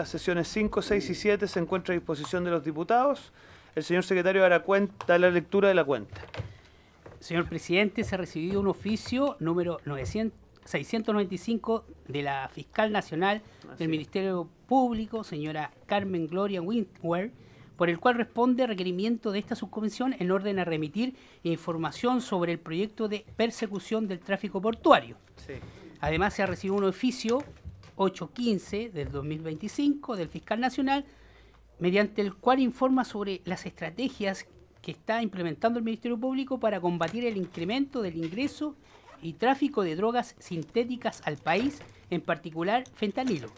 las sesiones 5, 6 y 7 se encuentra a disposición de los diputados. El señor secretario dará la lectura de la cuenta. Señor presidente, se ha recibido un oficio número 695 de la Fiscal Nacional del Ministerio Público, señora Carmen Gloria Wintwer, por el cual responde requerimiento de esta subcomisión en orden a remitir información sobre el proyecto de persecución del tráfico portuario. Sí. Además, se ha recibido un oficio 815 del 2025 del Fiscal Nacional, mediante el cual informa sobre las estrategias que está implementando el Ministerio Público para combatir el incremento del ingreso y tráfico de drogas sintéticas al país, en particular fentanilo.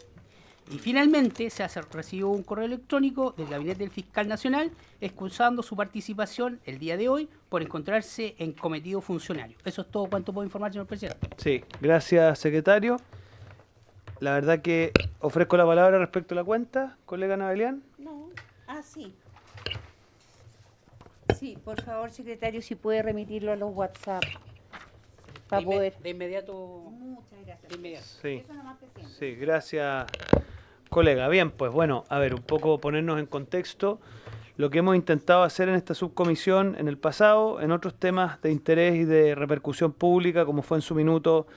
Y finalmente se ha recibido un correo electrónico del Gabinete del Fiscal Nacional excusando su participación el día de hoy por encontrarse en cometido funcionario. Eso es todo cuanto puedo informar, señor presidente. Sí, gracias, secretario. La verdad que ofrezco la palabra respecto a la cuenta, colega Navelian. No, sí. Sí, por favor, secretario, si puede remitirlo a los WhatsApp para poder. De inmediato. Muchas gracias. De inmediato. Sí, Eso nomás, presidente. sí, gracias, colega. Bien, pues bueno, a ver, un poco ponernos en contexto lo que hemos intentado hacer en esta subcomisión en el pasado, en otros temas de interés y de repercusión pública, como fue en su minuto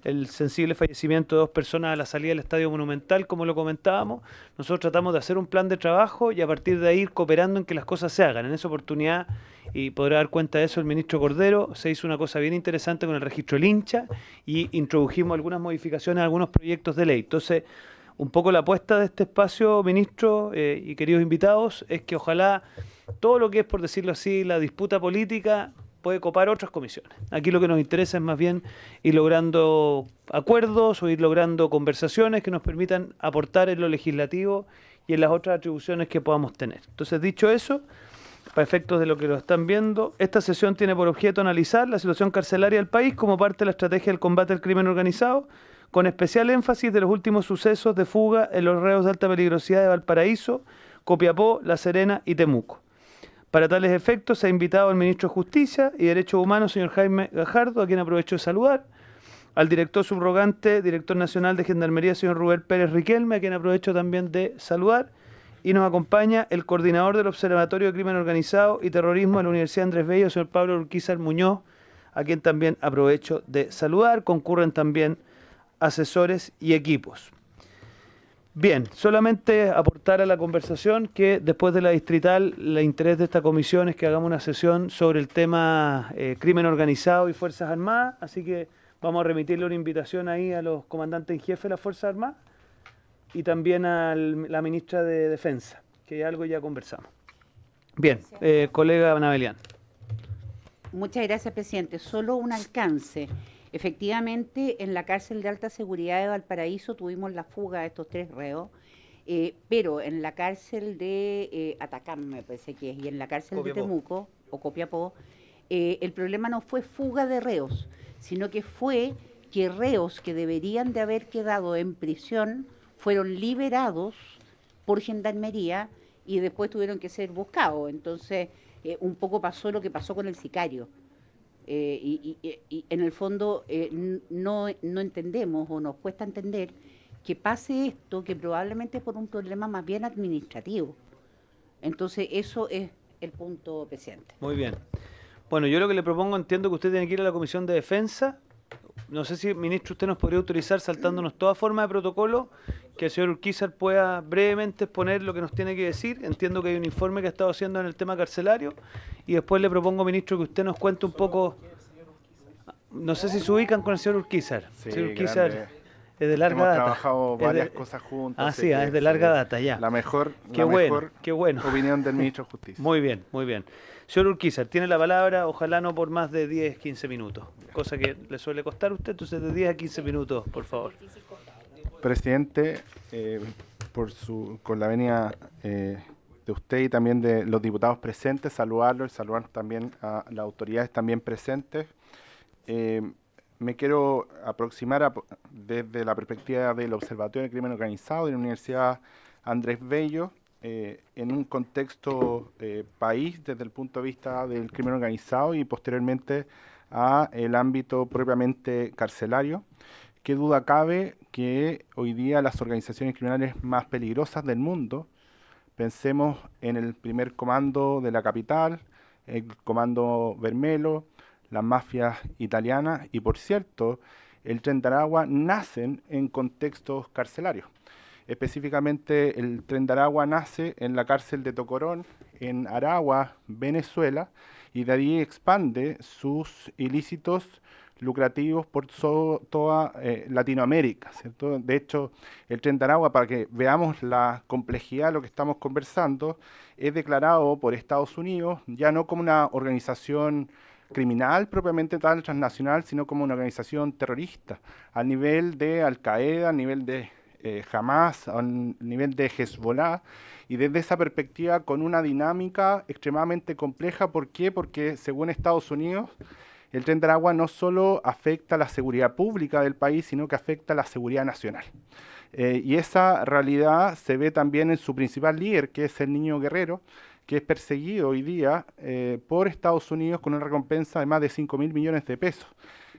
el sensible fallecimiento de 2 personas a la salida del Estadio Monumental, como lo comentábamos. Nosotros tratamos de hacer un plan de trabajo y a partir de ahí ir cooperando en que las cosas se hagan. En esa oportunidad, y podrá dar cuenta de eso el ministro Cordero, se hizo una cosa bien interesante con el registro del hincha y introdujimos algunas modificaciones a algunos proyectos de ley. Entonces, un poco la apuesta de este espacio, ministro y queridos invitados, es que ojalá todo lo que es, por decirlo así, la disputa política puede copar otras comisiones. Aquí lo que nos interesa es más bien ir logrando acuerdos o ir logrando conversaciones que nos permitan aportar en lo legislativo y en las otras atribuciones que podamos tener. Entonces, dicho eso, para efectos de lo que lo están viendo, esta sesión tiene por objeto analizar la situación carcelaria del país como parte de la estrategia del combate al crimen organizado, con especial énfasis de los últimos sucesos de fuga en los reos de alta peligrosidad de Valparaíso, Copiapó, La Serena y Temuco. Para tales efectos se ha invitado al ministro de Justicia y Derechos Humanos, señor Jaime Gajardo, a quien aprovecho de saludar, al director subrogante, director nacional de Gendarmería, señor Rubén Pérez Riquelme, a quien aprovecho también de saludar, y nos acompaña el coordinador del Observatorio de Crimen Organizado y Terrorismo de la Universidad Andrés Bello, señor Pablo Urquizar Muñoz, a quien también aprovecho de saludar. Concurren también asesores y equipos. Bien, solamente aportar a la conversación que después de la distrital, el interés de esta comisión es que hagamos una sesión sobre el tema crimen organizado y Fuerzas Armadas, así que vamos a remitirle una invitación ahí a los comandantes en jefe de las Fuerzas Armadas y también a la ministra de Defensa, que algo ya conversamos. Bien, colega Navelian. Muchas gracias, presidente. Solo un alcance. Efectivamente, en la cárcel de alta seguridad de Valparaíso tuvimos la fuga de estos 3 reos, pero en la cárcel de Atacama, me parece que es, y en la cárcel Copiapó. de Temuco, o Copiapó, el problema no fue fuga de reos, sino que fue que reos que deberían de haber quedado en prisión fueron liberados por Gendarmería y después tuvieron que ser buscados. Entonces, un poco pasó lo que pasó con el sicario. Y en el fondo no entendemos o nos cuesta entender que pase esto, que probablemente es por un problema más bien administrativo. Entonces eso es el punto, presidente. Muy bien. Bueno, yo lo que le propongo, entiendo que usted tiene que ir a la Comisión de Defensa. No sé si, ministro, usted nos podría autorizar, saltándonos toda forma de protocolo, que el señor Urquizar pueda brevemente exponer lo que nos tiene que decir. Entiendo que hay un informe que ha estado haciendo en el tema carcelario. Y después le propongo, ministro, que usted nos cuente un poco. No sé si se ubican con el señor Urquizar. Sí, el señor Urquizar grande. es de larga Hemos data. trabajado varias cosas juntos. Ah, así sí, que es de larga data, ya. La mejor, Qué la bueno, mejor qué bueno. opinión del ministro de Justicia. Muy bien, muy bien. Señor Urquizar, tiene la palabra, ojalá no por más de 10, 15 minutos, cosa que le suele costar a usted, entonces de 10 a 15 minutos, por favor. Presidente, con la venia de usted y también de los diputados presentes, saludarlo y saludar también a las autoridades también presentes. Me quiero aproximar desde la perspectiva del Observatorio del Crimen Organizado de la Universidad Andrés Bello, en un contexto país desde el punto de vista del crimen organizado y posteriormente a el ámbito propiamente carcelario. qué duda cabe que hoy día las organizaciones criminales más peligrosas del mundo, pensemos en el primer comando de la capital, el comando Vermelo, las mafias italianas y, por cierto, el Tren de Aragua, nacen en contextos carcelarios. Específicamente, el Tren de Aragua nace en la cárcel de Tocorón, en Aragua, Venezuela, y de ahí expande sus ilícitos lucrativos por toda Latinoamérica, ¿cierto? De hecho, el Tren de Aragua, para que veamos la complejidad de lo que estamos conversando, es declarado por Estados Unidos ya no como una organización criminal propiamente tal, transnacional, sino como una organización terrorista, al nivel de Al-Qaeda, al nivel de Hamas, al nivel de Hezbollah, y desde esa perspectiva con una dinámica extremadamente compleja. ¿Por qué? Porque según Estados Unidos, el Tren de Aragua no solo afecta la seguridad pública del país, sino que afecta la seguridad nacional. Y esa realidad se ve también en su principal líder, que es el Niño Guerrero, que es perseguido hoy día por Estados Unidos con una recompensa de más de 5.000 millones de pesos.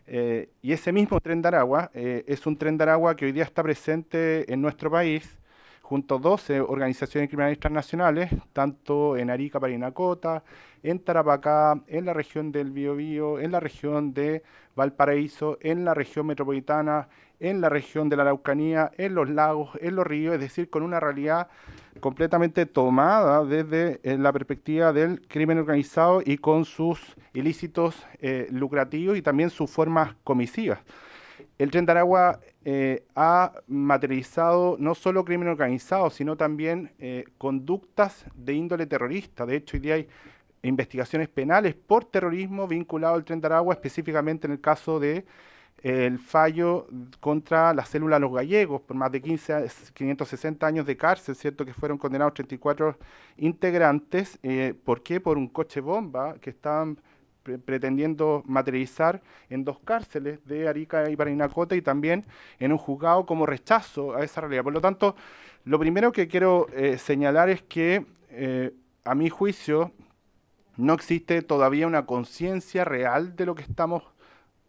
Y ese mismo Tren de Aragua es un Tren de Aragua que hoy día está presente en nuestro país, junto a 12 organizaciones criminales transnacionales, tanto en Arica, Parinacota, en Tarapacá, en la región del Biobío, en la región de Valparaíso, en la región metropolitana, en la región de la Araucanía, en los lagos, en los ríos, es decir, con una realidad completamente tomada desde la perspectiva del crimen organizado y con sus ilícitos lucrativos y también sus formas comisivas. El Tren de Aragua ha materializado no solo crimen organizado, sino también conductas de índole terrorista. De hecho, hoy día hay investigaciones penales por terrorismo vinculado al Tren de Aragua, específicamente en el caso de el fallo contra la célula Los Gallegos, por más de 560 años de cárcel, ¿cierto? Que fueron condenados 34 integrantes. ¿Por qué? Por un coche bomba que estaban pretendiendo materializar en 2 cárceles de Arica y Parinacota, y también en un juzgado como rechazo a esa realidad. Por lo tanto, lo primero que quiero señalar es que, a mi juicio, no existe todavía una conciencia real de lo que estamos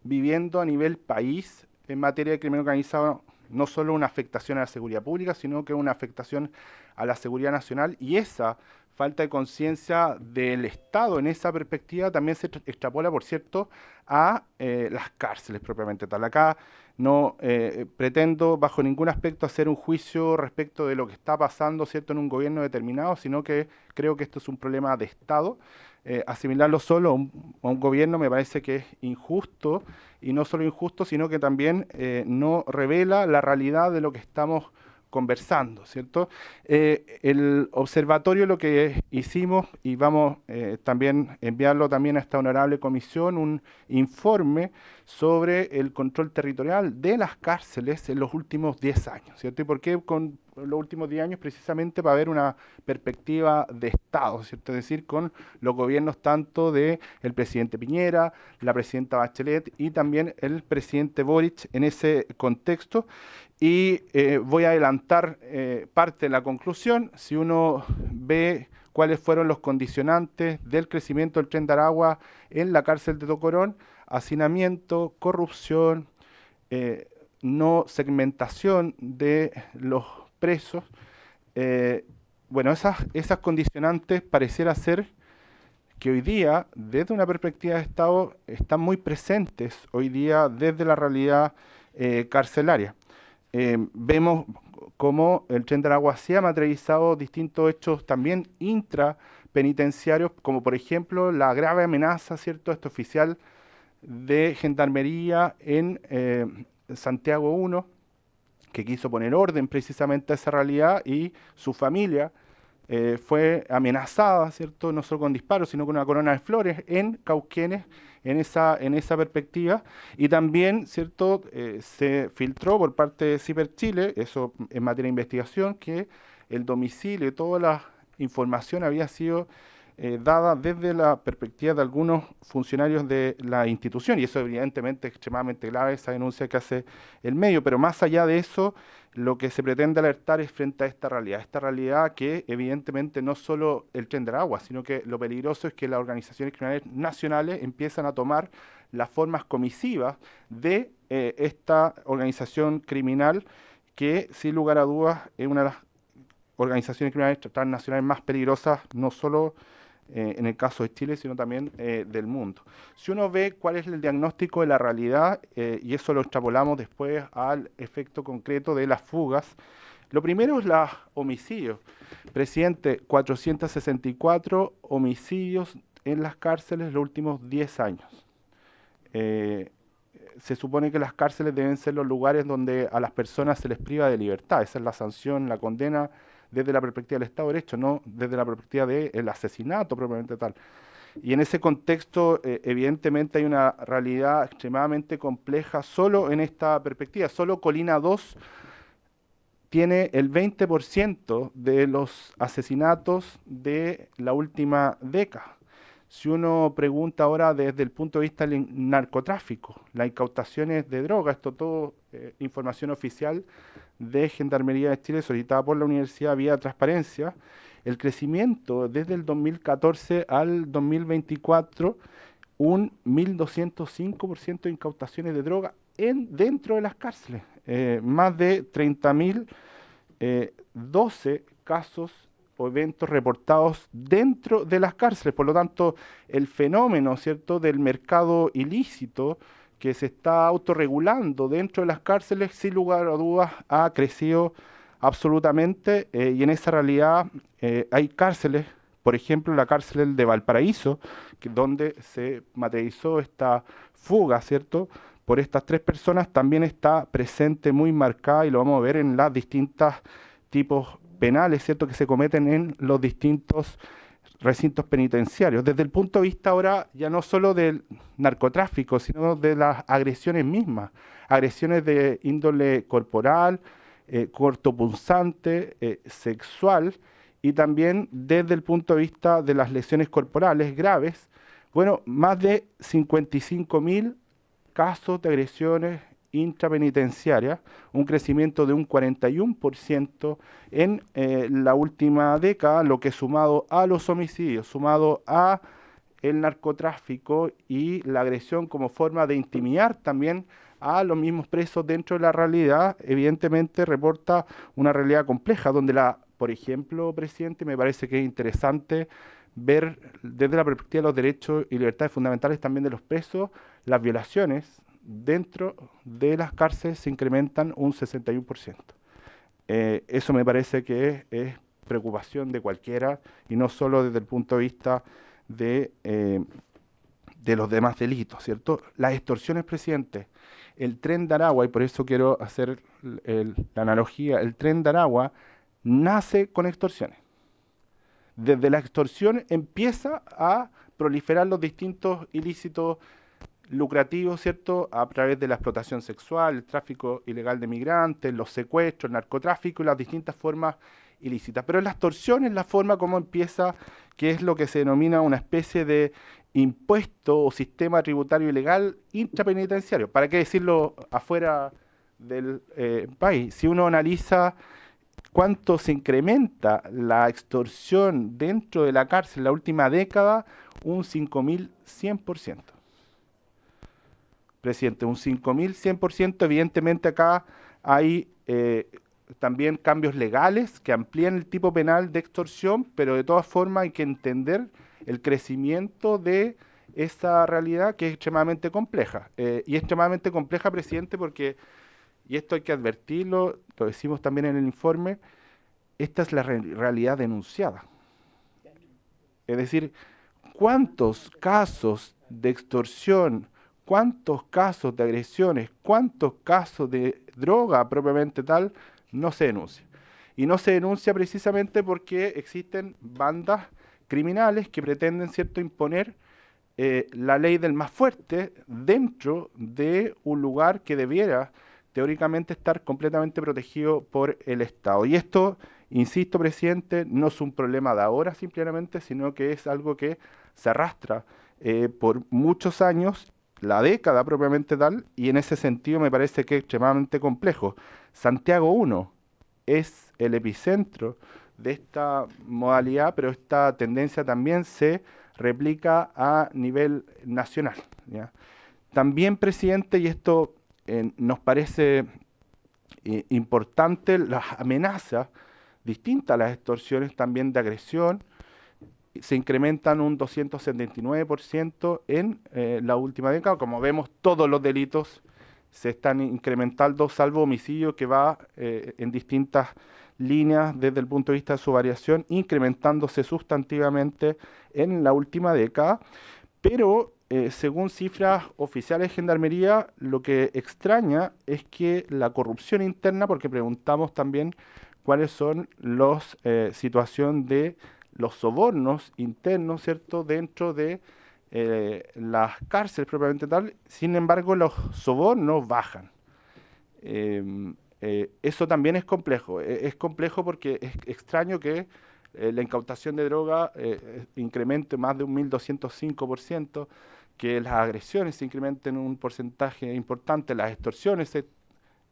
viviendo a nivel país en materia de crimen organizado, no solo una afectación a la seguridad pública, sino que una afectación a la seguridad nacional, y esa falta de conciencia del Estado en esa perspectiva también se extrapola, por cierto, a las cárceles propiamente tal. Acá no pretendo bajo ningún aspecto hacer un juicio respecto de lo que está pasando, ¿cierto?, en un gobierno determinado, sino que creo que esto es un problema de Estado. Asimilarlo solo a un gobierno me parece que es injusto, y no solo injusto, sino que también no revela la realidad de lo que estamos conversando, ¿cierto? El observatorio, lo que hicimos, y vamos también enviarlo también a esta honorable comisión, un informe sobre el control territorial de las cárceles en los últimos 10 años, ¿cierto? ¿Y por qué con los últimos 10 años? Precisamente para ver una perspectiva de Estado, ¿cierto? Es decir, con los gobiernos tanto de el presidente Piñera, la presidenta Bachelet y también el presidente Boric en ese contexto. Y voy a adelantar parte de la conclusión. Si uno ve cuáles fueron los condicionantes del crecimiento del Tren de Aragua en la cárcel de Tocorón: hacinamiento, corrupción, no segmentación de los presos. Bueno, esas condicionantes pareciera ser que hoy día, desde una perspectiva de Estado, están muy presentes hoy día desde la realidad carcelaria. Vemos cómo el Tren de Aragua se ha materializado distintos hechos también intrapenitenciarios, como por ejemplo la grave amenaza, ¿cierto?, a este oficial de gendarmería en Santiago 1, que quiso poner orden precisamente a esa realidad, y su familia fue amenazada, ¿cierto?, no solo con disparos, sino con una corona de flores en Cauquenes, en esa perspectiva. Y también, ¿cierto?, se filtró por parte de Ciber Chile, eso en materia de investigación, que el domicilio y toda la información había sido dada desde la perspectiva de algunos funcionarios de la institución, y eso evidentemente es extremadamente grave, esa denuncia que hace el medio. Pero más allá de eso, lo que se pretende alertar es frente a esta realidad que evidentemente no solo el Tren de Aragua, sino que lo peligroso es que las organizaciones criminales nacionales empiezan a tomar las formas comisivas de esta organización criminal que, sin lugar a dudas, es una de las organizaciones criminales transnacionales más peligrosas, no solo en el caso de Chile, sino también del mundo. Si uno ve cuál es el diagnóstico de la realidad, y eso lo extrapolamos después al efecto concreto de las fugas, lo primero es los homicidios. Presidente, 464 homicidios en las cárceles los últimos 10 años. Se supone que las cárceles deben ser los lugares donde a las personas se les priva de libertad. Esa es la sanción, la condena desde la perspectiva del Estado de Derecho, no desde la perspectiva del asesinato propiamente tal. Y en ese contexto, evidentemente hay una realidad extremadamente compleja solo en esta perspectiva. Solo Colina 2 tiene el 20% de los asesinatos de la última década. Si uno pregunta ahora desde el punto de vista del narcotráfico, las incautaciones de droga, esto todo información oficial de Gendarmería de Chile solicitada por la Universidad vía transparencia, el crecimiento desde el 2014 al 2024, un 1.205% de incautaciones de droga dentro de las cárceles, más de 30.012 casos o eventos reportados dentro de las cárceles. Por lo tanto, el fenómeno, ¿cierto?, del mercado ilícito que se está autorregulando dentro de las cárceles, sin lugar a dudas, ha crecido absolutamente, y en esa realidad hay cárceles, por ejemplo, la cárcel de Valparaíso, donde se materializó esta fuga, ¿cierto?, por estas 3 personas, también está presente, muy marcada, y lo vamos a ver en las distintas tipos penales, ¿cierto?, que se cometen en los distintos recintos penitenciarios. Desde el punto de vista ahora ya no solo del narcotráfico, sino de las agresiones mismas, agresiones de índole corporal, cortopunzante, sexual, y también desde el punto de vista de las lesiones corporales graves. Bueno, más de 55.000 casos de agresiones intrapenitenciarias, un crecimiento de un 41% en la última década, lo que sumado a los homicidios, sumado a el narcotráfico y la agresión como forma de intimidar también a los mismos presos dentro de la realidad, evidentemente reporta una realidad compleja, donde por ejemplo, presidente, me parece que es interesante ver desde la perspectiva de los derechos y libertades fundamentales también de los presos, las violaciones dentro de las cárceles se incrementan un 61%. Eso me parece que es preocupación de cualquiera, y no solo desde el punto de vista de los demás delitos, ¿cierto? Las extorsiones, presidente, el Tren de Aragua, y por eso quiero hacer la analogía, el Tren de Aragua nace con extorsiones. Desde la extorsión empieza a proliferar los distintos ilícitos lucrativos, ¿cierto?, a través de la explotación sexual, el tráfico ilegal de migrantes, los secuestros, el narcotráfico y las distintas formas ilícitas. Pero la extorsión es la forma como empieza, que es lo que se denomina una especie de impuesto o sistema tributario ilegal intrapenitenciario. ¿Para qué decirlo afuera del país? Si uno analiza cuánto se incrementa la extorsión dentro de la cárcel en la última década, un 5.100%. Presidente, un 5.100%, evidentemente acá hay también cambios legales que amplían el tipo penal de extorsión, pero de todas formas hay que entender el crecimiento de esa realidad que es extremadamente compleja. Y extremadamente compleja, presidente, porque, y esto hay que advertirlo, lo decimos también en el informe, esta es la realidad denunciada. Es decir, ¿cuántos casos de extorsión, cuántos casos de agresiones, cuántos casos de droga propiamente tal no se denuncia? Y no se denuncia precisamente porque existen bandas criminales que pretenden, ¿cierto?, imponer la ley del más fuerte dentro de un lugar que debiera teóricamente estar completamente protegido por el Estado. Y esto, insisto, presidente, no es un problema de ahora simplemente, sino que es algo que se arrastra por muchos años, la década propiamente tal, y en ese sentido me parece que es extremadamente complejo. Santiago 1 es el epicentro de esta modalidad, pero esta tendencia también se replica a nivel nacional, ¿ya? También, presidente, y esto nos parece importante las amenazas distintas a las extorsiones también de agresión. Se incrementan un 279% en la última década. Como vemos, todos los delitos se están incrementando, salvo homicidio, que va en distintas líneas desde el punto de vista de su variación, incrementándose sustantivamente en la última década. Pero, según cifras oficiales de Gendarmería, lo que extraña es que la corrupción interna, porque preguntamos también cuáles son las situaciones de los sobornos internos, ¿cierto?, dentro de las cárceles propiamente tal. Sin embargo, los sobornos bajan. Eso también es complejo. Es complejo porque es extraño que la incautación de droga incremente más de un 1.205%, que las agresiones se incrementen un porcentaje importante, las extorsiones se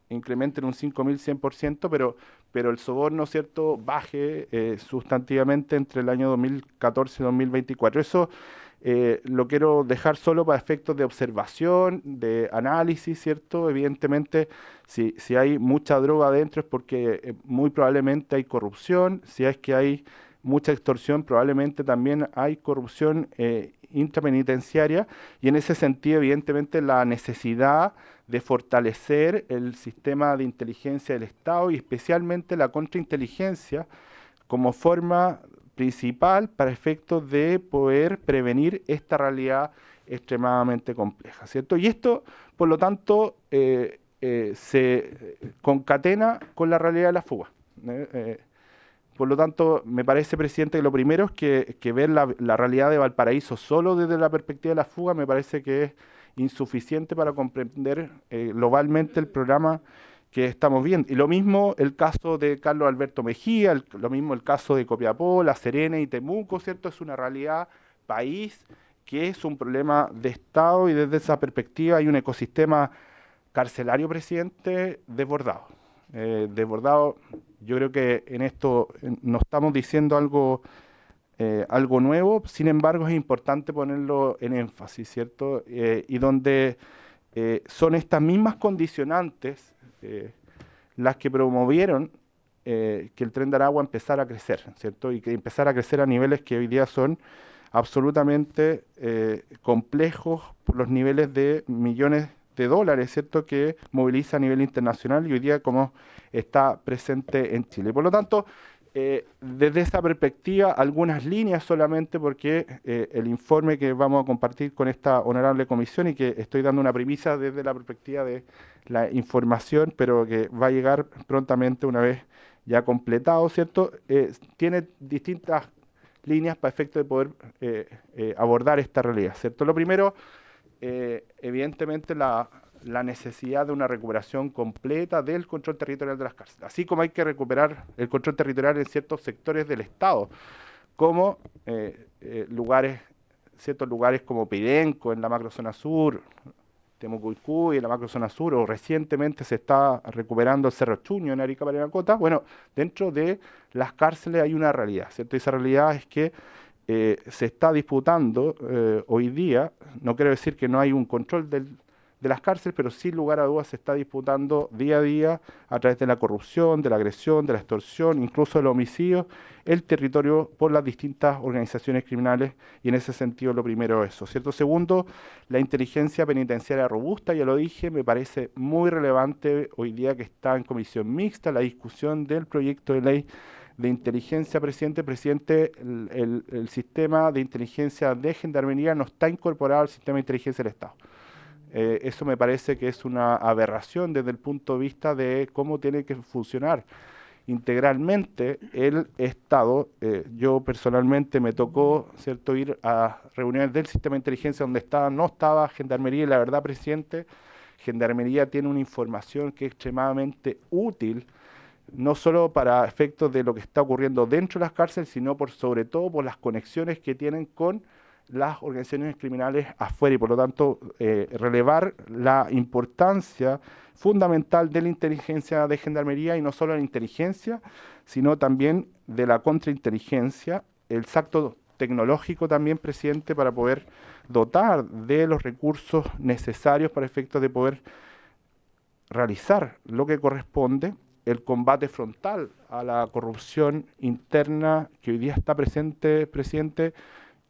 incrementen un 5.100%, pero el soborno, ¿cierto?, baje sustantivamente entre el año 2014 y 2024. Eso lo quiero dejar solo para efectos de observación, de análisis, ¿cierto? Evidentemente, si hay mucha droga adentro es porque muy probablemente hay corrupción. Si es que hay mucha extorsión, probablemente también hay corrupción intrapenitenciaria, y en ese sentido, evidentemente, la necesidad de fortalecer el sistema de inteligencia del Estado y especialmente la contrainteligencia como forma principal para efectos de poder prevenir esta realidad extremadamente compleja, ¿cierto? Y esto, por lo tanto, se concatena con la realidad de la fuga. Por lo tanto, me parece, presidente, que lo primero es que ver la realidad de Valparaíso solo desde la perspectiva de la fuga me parece que es insuficiente para comprender globalmente el programa que estamos viendo. Y lo mismo el caso de Carlos Alberto Mejía, lo mismo el caso de Copiapó, La Serena y Temuco, ¿cierto? Es una realidad país que es un problema de Estado, y desde esa perspectiva hay un ecosistema carcelario, presidente, desbordado. Desbordado. Yo creo que en esto no estamos diciendo algo nuevo, sin embargo es importante ponerlo en énfasis, ¿cierto? Y donde son estas mismas condicionantes las que promovieron que el Tren de Aragua empezara a crecer, ¿cierto? Y que empezara a crecer a niveles que hoy día son absolutamente complejos por los niveles de millones de dólares, ¿cierto?, que moviliza a nivel internacional y hoy día como está presente en Chile. Por lo tanto, desde esa perspectiva, algunas líneas solamente, porque el informe que vamos a compartir con esta honorable comisión, y que estoy dando una premisa desde la perspectiva de la información, pero que va a llegar prontamente una vez ya completado, ¿cierto?, tiene distintas líneas para efecto de poder abordar esta realidad, ¿cierto? Lo primero, evidentemente, la necesidad de una recuperación completa del control territorial de las cárceles, así como hay que recuperar el control territorial en ciertos sectores del Estado, como ciertos lugares como Pidenco en la macrozona sur, Temucuicú en la macrozona sur, o recientemente se está recuperando el Cerro Chuño en Arica, Parinacota. Bueno, dentro de las cárceles hay una realidad, ¿cierto? Y esa realidad es que se está disputando hoy día, no quiero decir que no hay un control de las cárceles, pero sin lugar a dudas se está disputando día a día, a través de la corrupción, de la agresión, de la extorsión, incluso del homicidio, el territorio por las distintas organizaciones criminales, y en ese sentido lo primero es eso, ¿cierto? Segundo, la inteligencia penitenciaria robusta, ya lo dije, me parece muy relevante hoy día que está en comisión mixta la discusión del proyecto de ley de inteligencia, presidente. Presidente, el sistema de inteligencia de Gendarmería no está incorporado al sistema de inteligencia del Estado. Eso me parece que es una aberración desde el punto de vista de cómo tiene que funcionar integralmente el Estado. Yo personalmente me tocó, ¿cierto?, ir a reuniones del sistema de inteligencia donde no estaba Gendarmería, y la verdad, presidente, Gendarmería tiene una información que es extremadamente útil, no solo para efectos de lo que está ocurriendo dentro de las cárceles, sino sobre todo por las conexiones que tienen con las organizaciones criminales afuera, y por lo tanto relevar la importancia fundamental de la inteligencia de Gendarmería, y no solo la inteligencia, sino también de la contrainteligencia, el salto tecnológico también, presidente, para poder dotar de los recursos necesarios para efectos de poder realizar lo que corresponde, el combate frontal a la corrupción interna que hoy día está presente, presidente.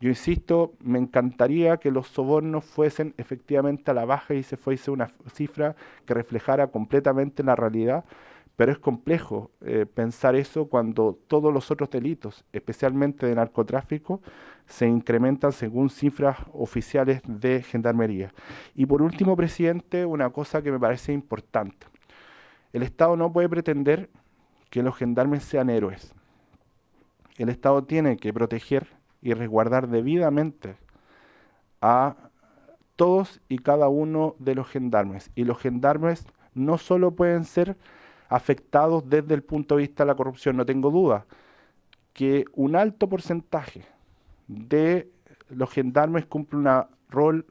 Yo insisto, me encantaría que los sobornos fuesen efectivamente a la baja y se fuese una cifra que reflejara completamente la realidad, pero es complejo pensar eso cuando todos los otros delitos, especialmente de narcotráfico, se incrementan según cifras oficiales de Gendarmería. Y por último, presidente, una cosa que me parece importante. El Estado no puede pretender que los gendarmes sean héroes. El Estado tiene que proteger y resguardar debidamente a todos y cada uno de los gendarmes. Y los gendarmes no solo pueden ser afectados desde el punto de vista de la corrupción, no tengo duda que un alto porcentaje de los gendarmes cumple un rol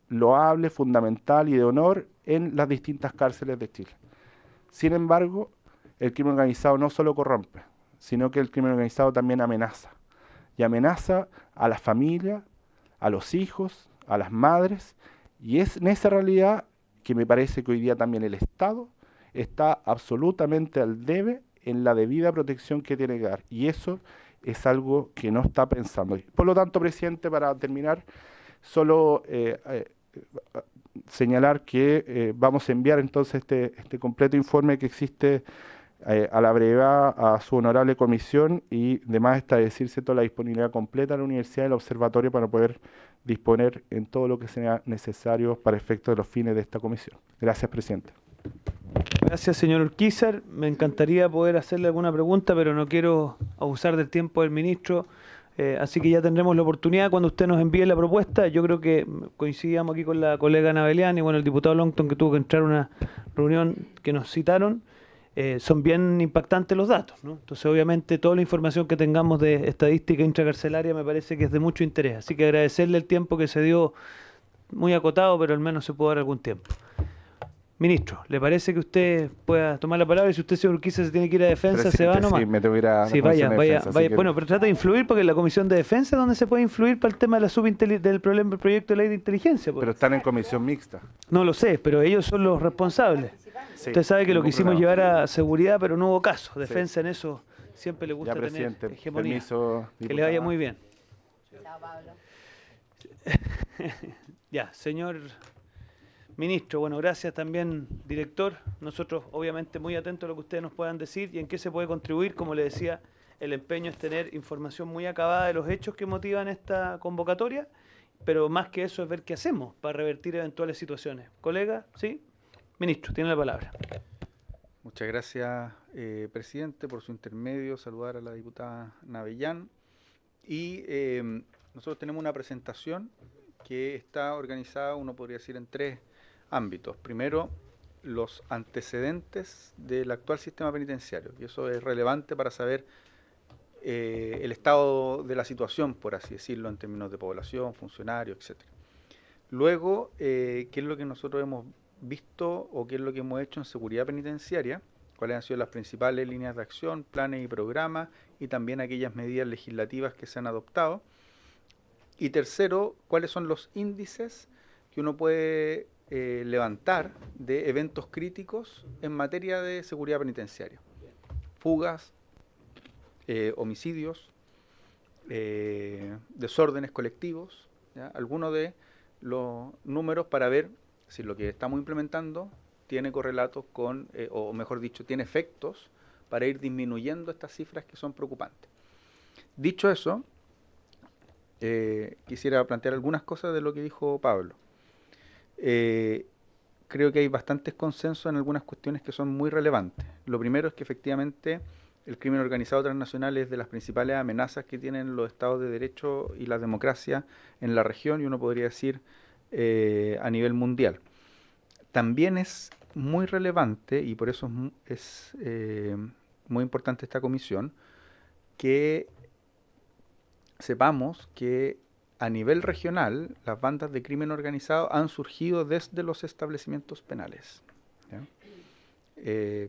loable, fundamental y de honor en las distintas cárceles de Chile. Sin embargo, el crimen organizado no solo corrompe, sino que el crimen organizado también amenaza. Y amenaza a las familias, a los hijos, a las madres, y es en esa realidad que me parece que hoy día también el Estado está absolutamente al debe en la debida protección que tiene que dar, y eso es algo que no está pensando. Por lo tanto, presidente, para terminar, solo señalar que vamos a enviar entonces este completo informe que existe a la brevedad a su honorable comisión, y además está decirse toda la disponibilidad completa de la universidad y el observatorio para poder disponer en todo lo que sea necesario para efecto de los fines de esta comisión. Gracias, presidente. Gracias, señor Urquizar. Me encantaría poder hacerle alguna pregunta, pero no quiero abusar del tiempo del ministro. Así que ya tendremos la oportunidad cuando usted nos envíe la propuesta. Yo creo que coincidíamos aquí con la colega Navelian y bueno, el diputado Longton, que tuvo que entrar a una reunión que nos citaron. Son bien impactantes los datos, ¿no? Entonces, obviamente, toda la información que tengamos de estadística intracarcelaria me parece que es de mucho interés. Así que agradecerle el tiempo que se dio, muy acotado, pero al menos se pudo dar algún tiempo. Ministro, ¿le parece que usted pueda tomar la palabra? Y si usted, señor Urquiza, se tiene que ir a defensa, Presidente, se va nomás. Sí, me tengo que ir a sí, la vaya, Comisión de vaya, Defensa, vaya. que... Bueno, pero trata de influir, porque en la Comisión de Defensa es donde se puede influir para el tema de la del problema del proyecto de ley de inteligencia. Pero están en comisión mixta. No lo sé, pero ellos son los responsables. Sí, Usted sabe que lo quisimos problema. llevar a seguridad, pero no hubo caso. Defensa en eso siempre le gusta Ya, tener presidente, hegemonía. permiso, Que le diputada. vaya muy bien. Ya, señor ministro, bueno, gracias también, director. Nosotros, obviamente, muy atentos a lo que ustedes nos puedan decir y en qué se puede contribuir. Como le decía, el empeño es tener información muy acabada de los hechos que motivan esta convocatoria, pero más que eso es ver qué hacemos para revertir eventuales situaciones. Colega, ¿sí? Ministro, tiene la palabra. Muchas gracias, presidente, por su intermedio. Saludar a la diputada Navellán. Y nosotros tenemos una presentación que está organizada, uno podría decir, en tres ámbitos. Primero, los antecedentes del actual sistema penitenciario, y eso es relevante para saber el estado de la situación, por así decirlo, en términos de población, funcionarios, etc. Luego, qué es lo que nosotros hemos visto o qué es lo que hemos hecho en seguridad penitenciaria, cuáles han sido las principales líneas de acción, planes y programas, y también aquellas medidas legislativas que se han adoptado. Y tercero, cuáles son los índices que uno puede levantar de eventos críticos en materia de seguridad penitenciaria. Fugas, homicidios, desórdenes colectivos, ¿ya? Algunos de los números para ver si lo que estamos implementando tiene correlatos con, o mejor dicho, tiene efectos para ir disminuyendo estas cifras que son preocupantes. Dicho eso, quisiera plantear algunas cosas de lo que dijo Pablo. Creo que hay bastantes consensos en algunas cuestiones que son muy relevantes. Lo primero es que efectivamente el crimen organizado transnacional es de las principales amenazas que tienen los estados de derecho y la democracia en la región, y uno podría decir a nivel mundial. También es muy relevante, y por eso es muy importante esta comisión, que sepamos que a nivel regional las bandas de crimen organizado han surgido desde los establecimientos penales, ¿ya?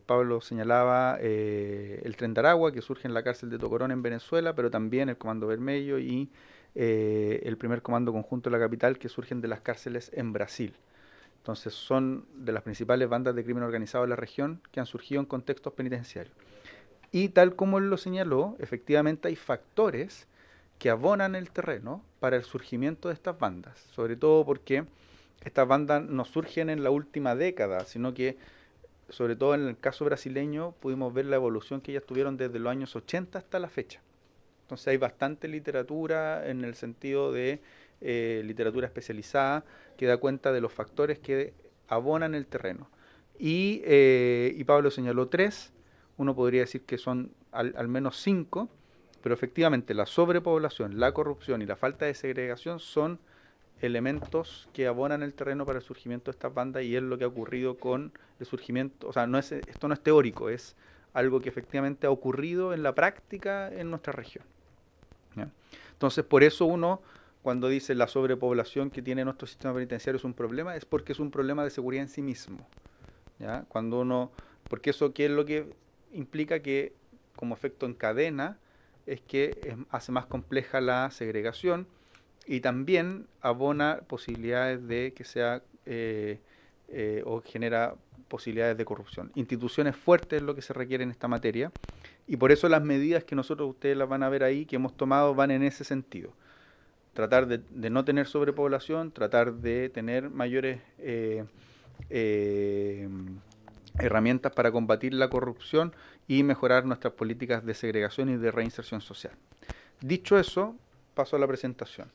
Pablo señalaba el Tren de Aragua, que surge en la cárcel de Tocorón en Venezuela, pero también el Comando Vermelho y el primer Comando Conjunto de la Capital, que surgen de las cárceles en Brasil. Entonces son de las principales bandas de crimen organizado de la región que han surgido en contextos penitenciarios. Y tal como él lo señaló, efectivamente hay factores que abonan el terreno para el surgimiento de estas bandas, sobre todo porque estas bandas no surgen en la última década, sino que, sobre todo en el caso brasileño, pudimos ver la evolución que ellas tuvieron desde los años 80 hasta la fecha. Entonces hay bastante literatura en el sentido de literatura especializada que da cuenta de los factores que abonan el terreno. Y Pablo señaló 3, uno podría decir que son al menos 5, pero efectivamente la sobrepoblación, la corrupción y la falta de segregación son elementos que abonan el terreno para el surgimiento de estas bandas, y es lo que ha ocurrido con el surgimiento. O sea, esto no es teórico, es algo que efectivamente ha ocurrido en la práctica en nuestra región, ¿ya? Entonces, por eso uno, cuando dice la sobrepoblación que tiene nuestro sistema penitenciario es un problema, es porque es un problema de seguridad en sí mismo, ¿ya? Porque eso, ¿qué es lo que implica? Que como efecto en cadena es que hace más compleja la segregación, y también abona posibilidades de que sea o genera posibilidades de corrupción. Instituciones fuertes es lo que se requiere en esta materia, y por eso las medidas que ustedes las van a ver ahí, que hemos tomado, van en ese sentido. Tratar de no tener sobrepoblación, tratar de tener mayores herramientas para combatir la corrupción y mejorar nuestras políticas de segregación y de reinserción social. Dicho eso, paso a la presentación.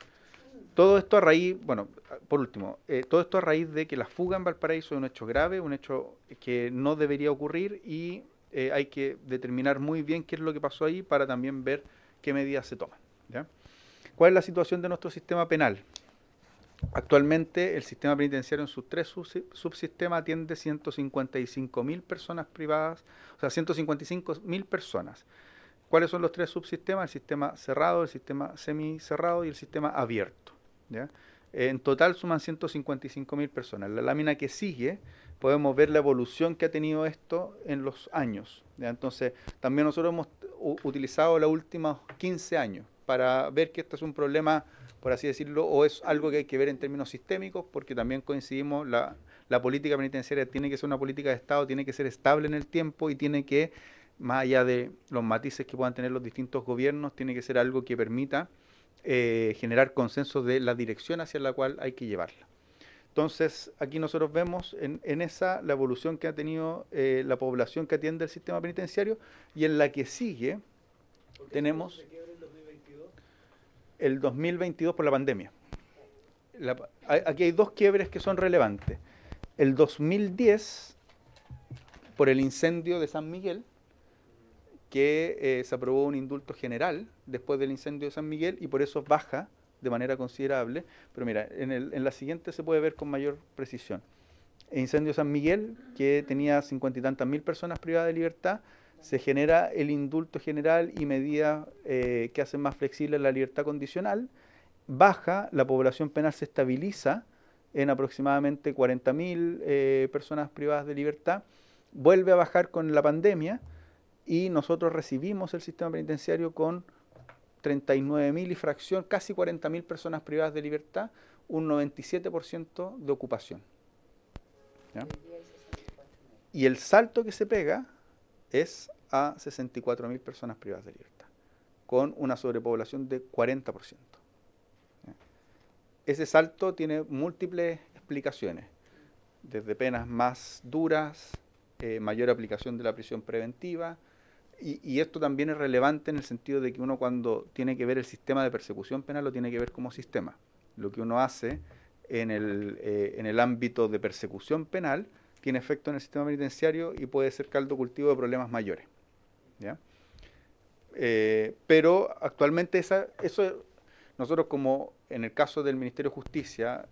Todo esto a raíz, bueno, por último, todo esto a raíz de que la fuga en Valparaíso es un hecho grave, un hecho que no debería ocurrir, y hay que determinar muy bien qué es lo que pasó ahí para también ver qué medidas se toman, ¿ya? ¿Cuál es la situación de nuestro sistema penal? Actualmente el sistema penitenciario en sus 3 subsistemas atiende 155.000 personas privadas, o sea, 155.000 personas. ¿Cuáles son los 3 subsistemas? El sistema cerrado, el sistema semicerrado y el sistema abierto, ¿ya? En total suman 155.000 personas. La lámina que sigue podemos ver la evolución que ha tenido esto en los años, ¿ya? Entonces, también nosotros hemos utilizado los últimos 15 años para ver que esto es un problema, por así decirlo, o es algo que hay que ver en términos sistémicos, porque también coincidimos, la política penitenciaria tiene que ser una política de Estado, tiene que ser estable en el tiempo y tiene que, más allá de los matices que puedan tener los distintos gobiernos, tiene que ser algo que permita generar consenso de la dirección hacia la cual hay que llevarla. Entonces, aquí nosotros vemos en esa la evolución que ha tenido la población que atiende el sistema penitenciario, y en la que sigue tenemos el 2022 por la pandemia. Aquí hay 2 quiebres que son relevantes. El 2010 por el incendio de San Miguel, que se aprobó un indulto general después del incendio de San Miguel, y por eso baja de manera considerable. Pero mira, en la siguiente se puede ver con mayor precisión. El incendio de San Miguel, que tenía 50 y tantas mil personas privadas de libertad, se genera el indulto general y medidas que hacen más flexible la libertad condicional, baja, la población penal se estabiliza en aproximadamente 40.000 personas privadas de libertad, vuelve a bajar con la pandemia, y nosotros recibimos el sistema penitenciario con 39.000 y fracción, casi 40.000 personas privadas de libertad, un 97% de ocupación, ¿ya? Y el salto que se pega es a 64.000 personas privadas de libertad, con una sobrepoblación de 40%. ¿Ya? Ese salto tiene múltiples explicaciones, desde penas más duras, mayor aplicación de la prisión preventiva, y esto también es relevante en el sentido de que uno, cuando tiene que ver el sistema de persecución penal, lo tiene que ver como sistema. Lo que uno hace en el ámbito de persecución penal tiene efecto en el sistema penitenciario y puede ser caldo cultivo de problemas mayores, ¿ya? Pero actualmente nosotros, como en el caso del Ministerio de Justicia,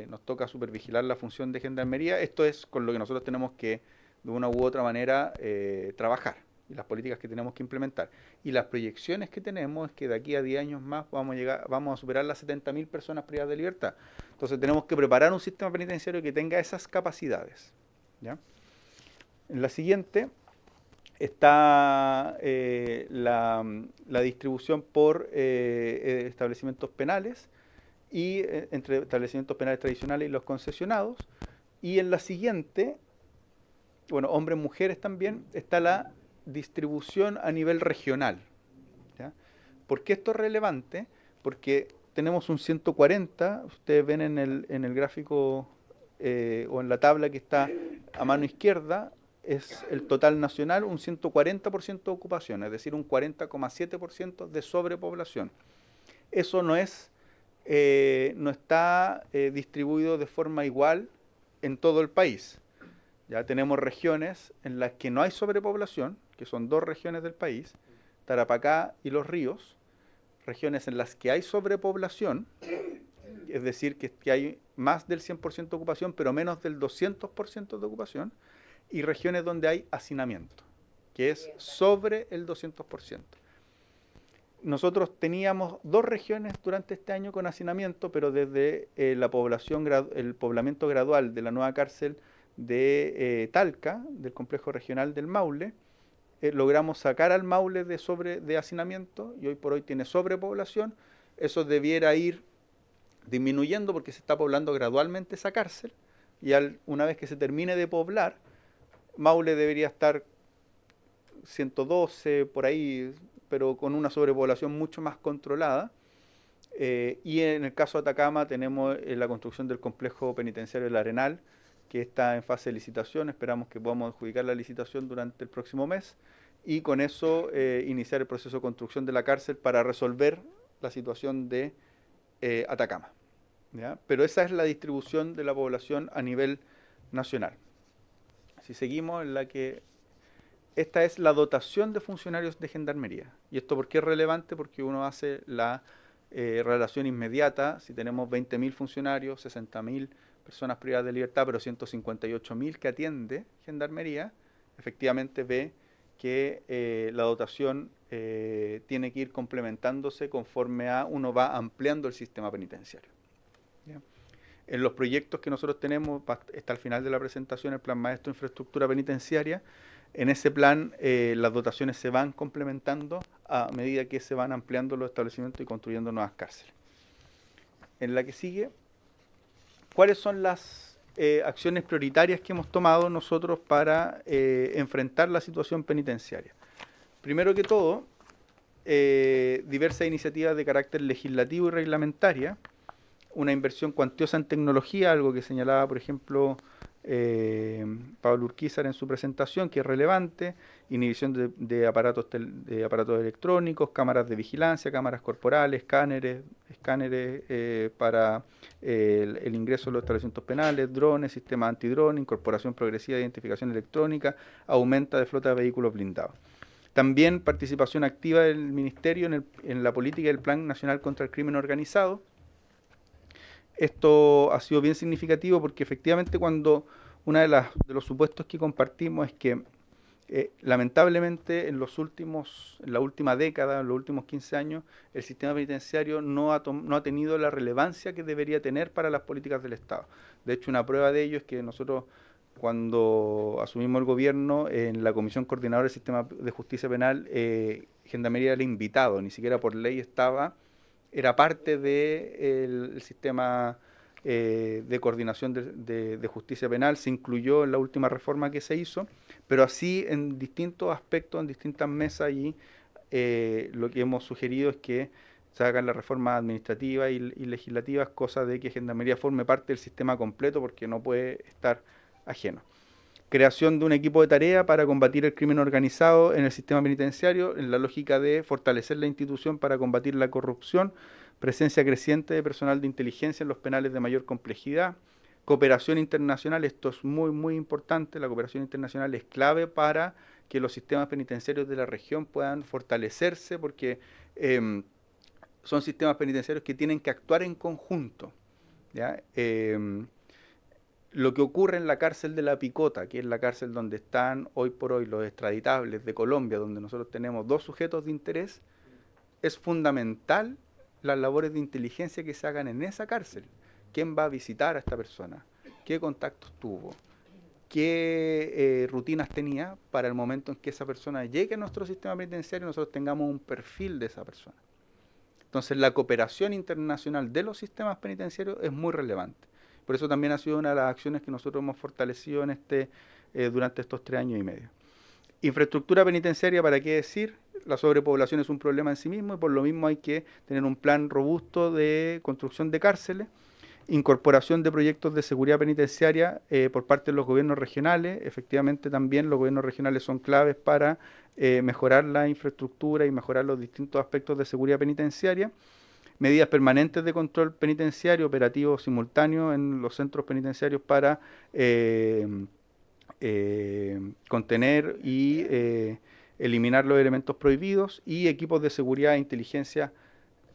nos toca supervigilar la función de Gendarmería. Esto es con lo que nosotros tenemos que, de una u otra manera, trabajar, y las políticas que tenemos que implementar. Y las proyecciones que tenemos es que de aquí a 10 años más vamos a superar las 70.000 personas privadas de libertad. Entonces tenemos que preparar un sistema penitenciario que tenga esas capacidades, ¿ya? En la siguiente está la distribución por establecimientos penales, y entre establecimientos penales tradicionales y los concesionados. Y en la siguiente, bueno, hombres, mujeres también, está la distribución a nivel regional. ¿Ya? ¿Por qué esto es relevante? Porque tenemos un 140, ustedes ven en el gráfico o en la tabla que está a mano izquierda, es el total nacional, un 140% de ocupación, es decir, un 40,7% de sobrepoblación. Eso no está distribuido de forma igual en todo el país. Ya tenemos regiones en las que no hay sobrepoblación, que son 2 regiones del país, Tarapacá y Los Ríos, regiones en las que hay sobrepoblación, es decir, que hay más del 100% de ocupación, pero menos del 200% de ocupación, y regiones donde hay hacinamiento, que es sobre el 200%. Nosotros teníamos 2 regiones durante este año con hacinamiento, pero desde el poblamiento gradual de la nueva cárcel de Talca, del complejo regional del Maule, logramos sacar al Maule de hacinamiento y hoy por hoy tiene sobrepoblación. Eso debiera ir disminuyendo porque se está poblando gradualmente esa cárcel y una vez que se termine de poblar, Maule debería estar 112 por ahí, pero con una sobrepoblación mucho más controlada. Y en el caso de Atacama tenemos la construcción del complejo penitenciario del Arenal, que está en fase de licitación. Esperamos que podamos adjudicar la licitación durante el próximo mes y con eso iniciar el proceso de construcción de la cárcel para resolver la situación de Atacama. ¿Ya? Pero esa es la distribución de la población a nivel nacional. Si seguimos, esta es la dotación de funcionarios de Gendarmería. ¿Y esto por qué es relevante? Porque uno hace la relación inmediata. Si tenemos 20.000 funcionarios, 60.000 personas privadas de libertad, pero 158.000 que atiende Gendarmería, efectivamente ve que la dotación tiene que ir complementándose conforme uno va ampliando el sistema penitenciario. ¿Ya? En los proyectos que nosotros tenemos, está al final de la presentación el Plan Maestro de Infraestructura Penitenciaria. En ese plan las dotaciones se van complementando a medida que se van ampliando los establecimientos y construyendo nuevas cárceles. En la que sigue, ¿cuáles son las acciones prioritarias que hemos tomado nosotros para enfrentar la situación penitenciaria? Primero que todo, diversas iniciativas de carácter legislativo y reglamentaria, una inversión cuantiosa en tecnología, algo que señalaba, por ejemplo, Pablo Urquizar en su presentación, que es relevante, inhibición de aparatos electrónicos, cámaras de vigilancia, cámaras corporales, escáneres para el ingreso de los establecimientos penales, drones, sistemas antidrones, incorporación progresiva de identificación electrónica, aumenta de flota de vehículos blindados. También participación activa del Ministerio en la política del Plan Nacional contra el Crimen Organizado. Esto ha sido bien significativo porque efectivamente cuando uno de los supuestos que compartimos es que lamentablemente en la última década, en los últimos 15 años, el sistema penitenciario no ha tenido la relevancia que debería tener para las políticas del Estado. De hecho, una prueba de ello es que nosotros cuando asumimos el gobierno, en la Comisión Coordinadora del Sistema de Justicia Penal, Gendarmería era el invitado, ni siquiera por ley era parte del sistema de coordinación de justicia penal, se incluyó en la última reforma que se hizo, pero así en distintos aspectos, en distintas mesas, y lo que hemos sugerido es que se hagan las reformas administrativas y legislativas, cosa de que Gendarmería forme parte del sistema completo porque no puede estar ajeno. Creación de un equipo de tarea para combatir el crimen organizado en el sistema penitenciario, en la lógica de fortalecer la institución para combatir la corrupción, presencia creciente de personal de inteligencia en los penales de mayor complejidad, cooperación internacional. Esto es muy, muy importante. La cooperación internacional es clave para que los sistemas penitenciarios de la región puedan fortalecerse, porque son sistemas penitenciarios que tienen que actuar en conjunto, ¿ya? Lo que ocurre en la cárcel de La Picota, que es la cárcel donde están hoy por hoy los extraditables de Colombia, donde nosotros tenemos 2 sujetos de interés, es fundamental las labores de inteligencia que se hagan en esa cárcel. ¿Quién va a visitar a esta persona? ¿Qué contactos tuvo? ¿Qué rutinas tenía para el momento en que esa persona llegue a nuestro sistema penitenciario y nosotros tengamos un perfil de esa persona? Entonces la cooperación internacional de los sistemas penitenciarios es muy relevante. Por eso también ha sido una de las acciones que nosotros hemos fortalecido en durante estos 3 años y medio. Infraestructura penitenciaria, ¿para qué decir? La sobrepoblación es un problema en sí mismo y por lo mismo hay que tener un plan robusto de construcción de cárceles, incorporación de proyectos de seguridad penitenciaria por parte de los gobiernos regionales. Efectivamente también los gobiernos regionales son claves para mejorar la infraestructura y mejorar los distintos aspectos de seguridad penitenciaria. Medidas permanentes de control penitenciario, operativos simultáneos en los centros penitenciarios para contener y eliminar los elementos prohibidos, y equipos de seguridad e inteligencia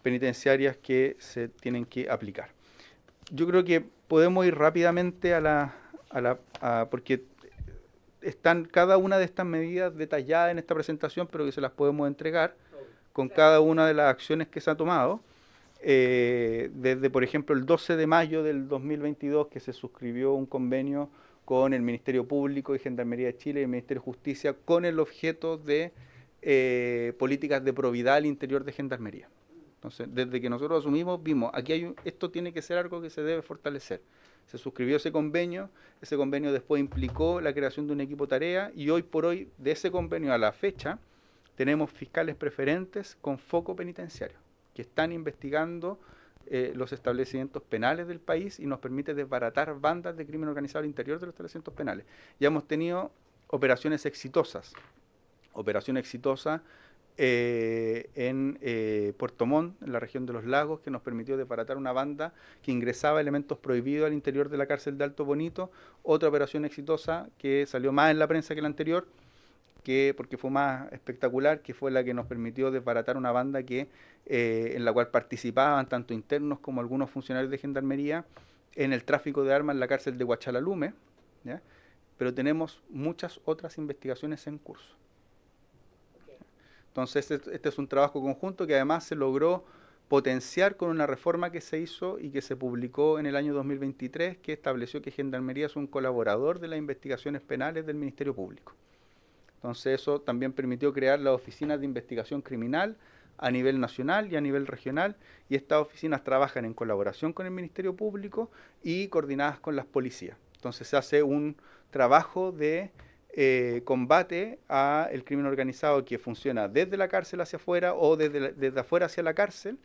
penitenciarias que se tienen que aplicar. Yo creo que podemos ir rápidamente porque están cada una de estas medidas detalladas en esta presentación, pero que se las podemos entregar con cada una de las acciones que se ha tomado. Desde, por ejemplo, el 12 de mayo del 2022, que se suscribió un convenio con el Ministerio Público y Gendarmería de Chile y el Ministerio de Justicia con el objeto de políticas de probidad al interior de Gendarmería. Entonces, desde que nosotros asumimos, vimos, esto tiene que ser algo que se debe fortalecer. Se suscribió ese convenio después implicó la creación de un equipo tarea, y hoy por hoy, de ese convenio a la fecha, tenemos fiscales preferentes con foco penitenciario, que están investigando los establecimientos penales del país y nos permite desbaratar bandas de crimen organizado al interior de los establecimientos penales. Ya hemos tenido operaciones exitosas. Operación exitosa en Puerto Montt, en la región de los lagos, que nos permitió desbaratar una banda que ingresaba elementos prohibidos al interior de la cárcel de Alto Bonito. Otra operación exitosa que salió más en la prensa que la anterior, porque fue más espectacular, que fue la que nos permitió desbaratar una banda en la cual participaban tanto internos como algunos funcionarios de Gendarmería en el tráfico de armas en la cárcel de Huachalalume, ¿ya? Pero tenemos muchas otras investigaciones en curso. Entonces, este es un trabajo conjunto que además se logró potenciar con una reforma que se hizo y que se publicó en el año 2023, que estableció que Gendarmería es un colaborador de las investigaciones penales del Ministerio Público. Entonces, eso también permitió crear las oficinas de investigación criminal a nivel nacional y a nivel regional, y estas oficinas trabajan en colaboración con el Ministerio Público y coordinadas con las policías. Entonces, se hace un trabajo de combate al crimen organizado que funciona desde la cárcel hacia afuera o desde afuera hacia la cárcel,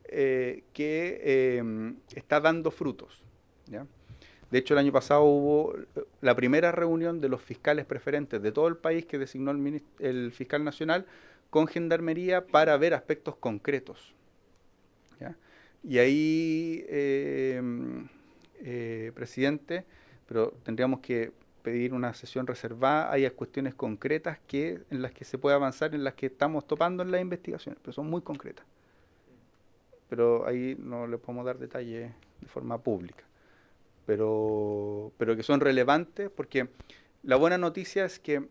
que está dando frutos, ¿ya? De hecho, el año pasado hubo la primera reunión de los fiscales preferentes de todo el país que designó el fiscal nacional con Gendarmería para ver aspectos concretos, ¿ya? Y ahí, presidente, pero tendríamos que pedir una sesión reservada. Hay cuestiones concretas en las que se puede avanzar, en las que estamos topando en las investigaciones, pero son muy concretas. Pero ahí no les podemos dar detalles de forma pública. Pero que son relevantes, porque la buena noticia es que